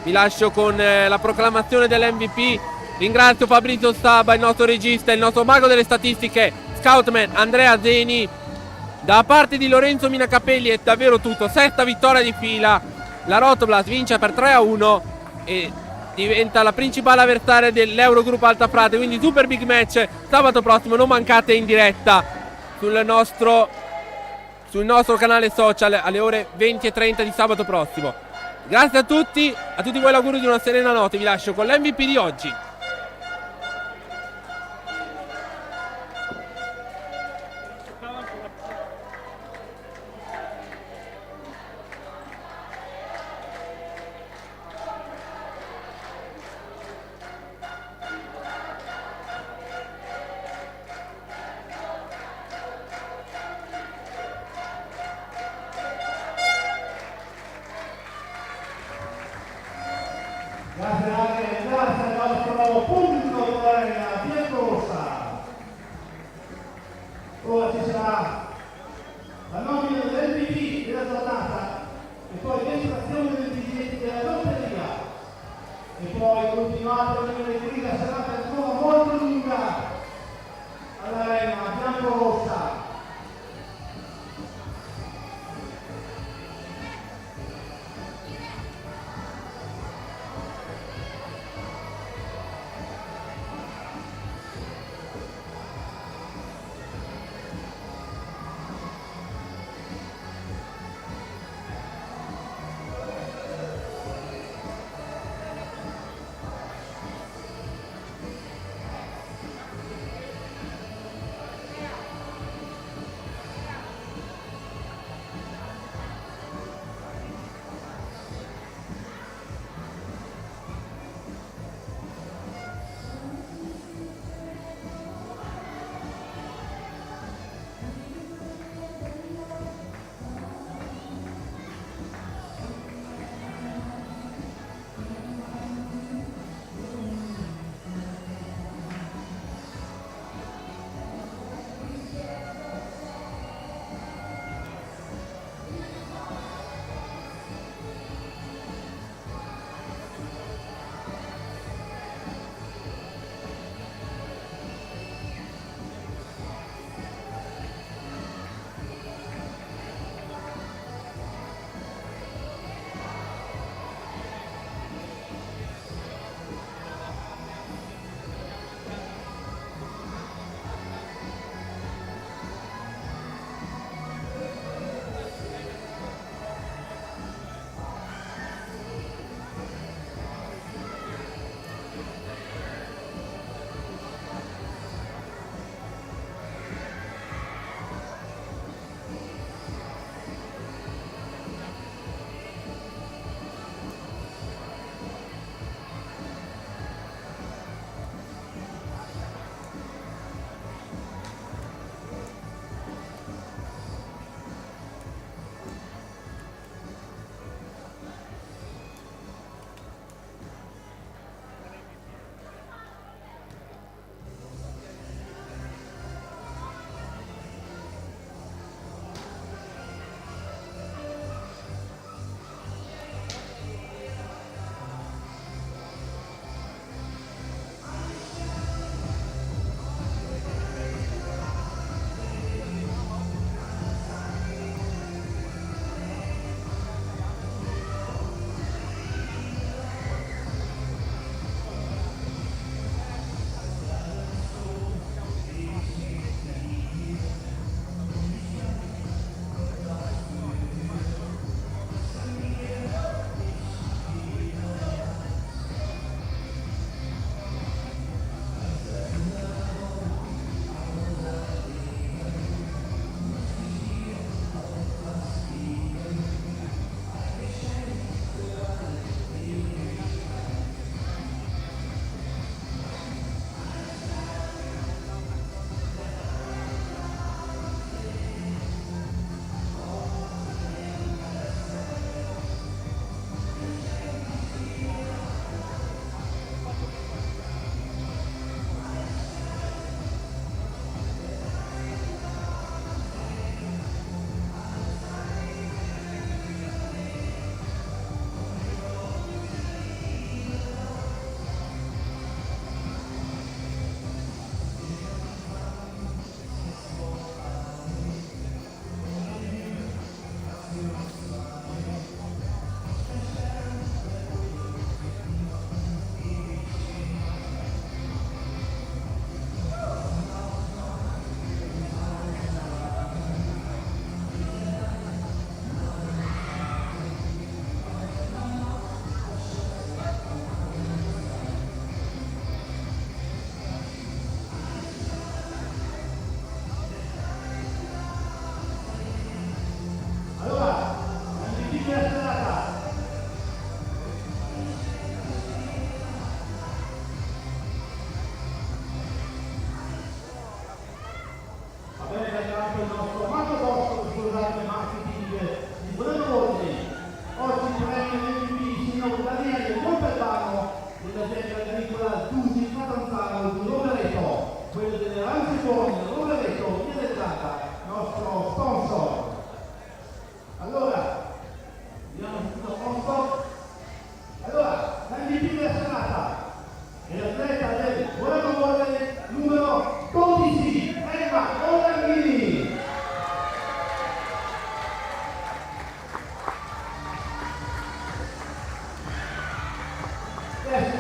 la proclamazione dell'MVP. Ringrazio Fabrizio Saba, il nostro regista, il nostro mago delle statistiche, Scoutman Andrea Zeni. Da parte di Lorenzo Minacapelli è davvero tutto, 7ª vittoria di fila. La Rotoblas vince per 3-1 e diventa la principale avversaria dell'Eurogroup Altafrate, quindi super big match sabato prossimo, non mancate in diretta sul nostro canale social alle ore 20:30 di sabato prossimo. Grazie a tutti voi l'augurio di una serena notte, vi lascio con l'MVP di oggi. Grazie al nostro pubblico dell'Arena Pietosa. Ora ci sarà la nomina dell'MVP della giornata e poi l'estrazione dei biglietti della lotteria e poi continuate a venire qui, la serata è ancora molto lunga all'Arena bianco-rossa.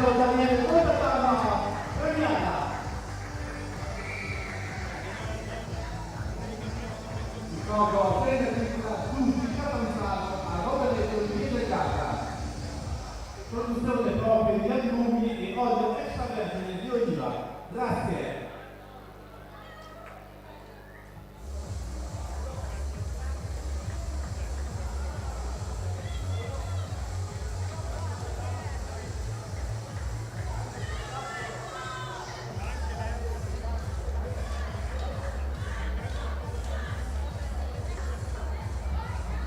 maestro Daniele Bonatama, premiata. Il gioco prende sull'ufficiale usato a roba delle tecnologie legata. Produzione propria di agrumi e olio extravergine di oliva. Grazie.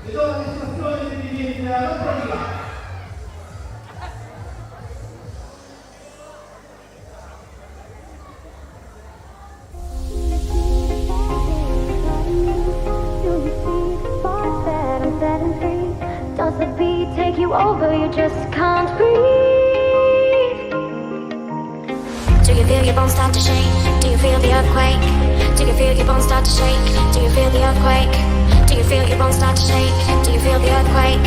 Ed ora l'estrazione dei biglietti della lotteria. Does the beat take you over? You just can't breathe. Do you feel your bones start to shake? Do you feel the earthquake? Do you feel your bones start to shake? Do you feel the earthquake? Do you feel your bones start to shake? Do you feel the earthquake?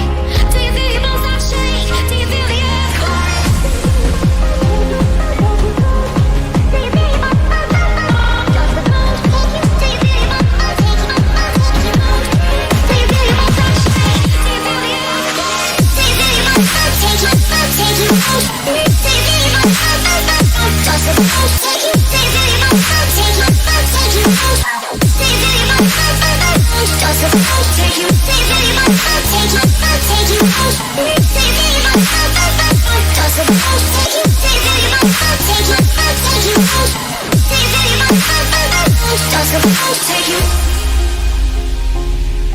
Do you feel your bones start to shake? Do you feel the earthquake? Do you feel your bones start to shake? Does the bones take you? Do you feel your bones start to shake? Do you feel your bones start to shake? Do you feel the earthquake? Do you feel your bones start to take you? Take you? Do you feel your bones start to shake? Does the bones take you? Do you feel your bones start to take you? Take you? Do you feel your bones start to shake? Does the bones take you? Do you feel your bones start to take you? Take you? Do you feel your bones start to shake? Does the bones take you? Do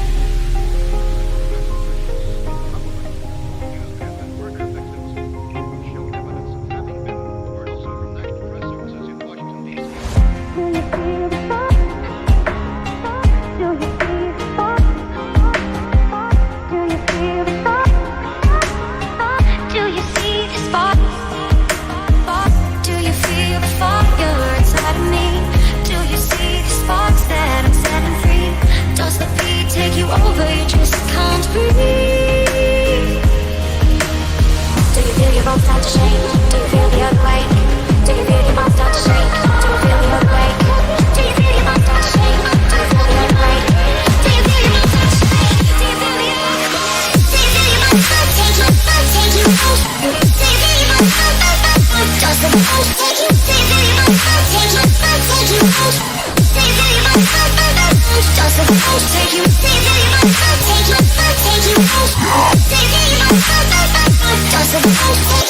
you feel your bones start to take you? Take you? Do you feel your bones start to shake? Does the bones take you? Over, you just can't breathe. Do you feel your bones start to shake? Do you feel the earthquake? Do you feel your bones start to shake? Do you feel the earthquake? Do you feel your bones start to shake? Do you feel the earthquake? Do you feel your bones start to shake? Do you feel the earthquake? Do you feel your bones start to take you? Take you? Do you feel your bones start to shake? Does the bones take you? Do you feel your bones start to take you? Take you? Do you feel your bones start to shake? Does the bones take you? Do you feel your bones start to take you? Take you? Do you feel your bones start to shake? Does the bones take you?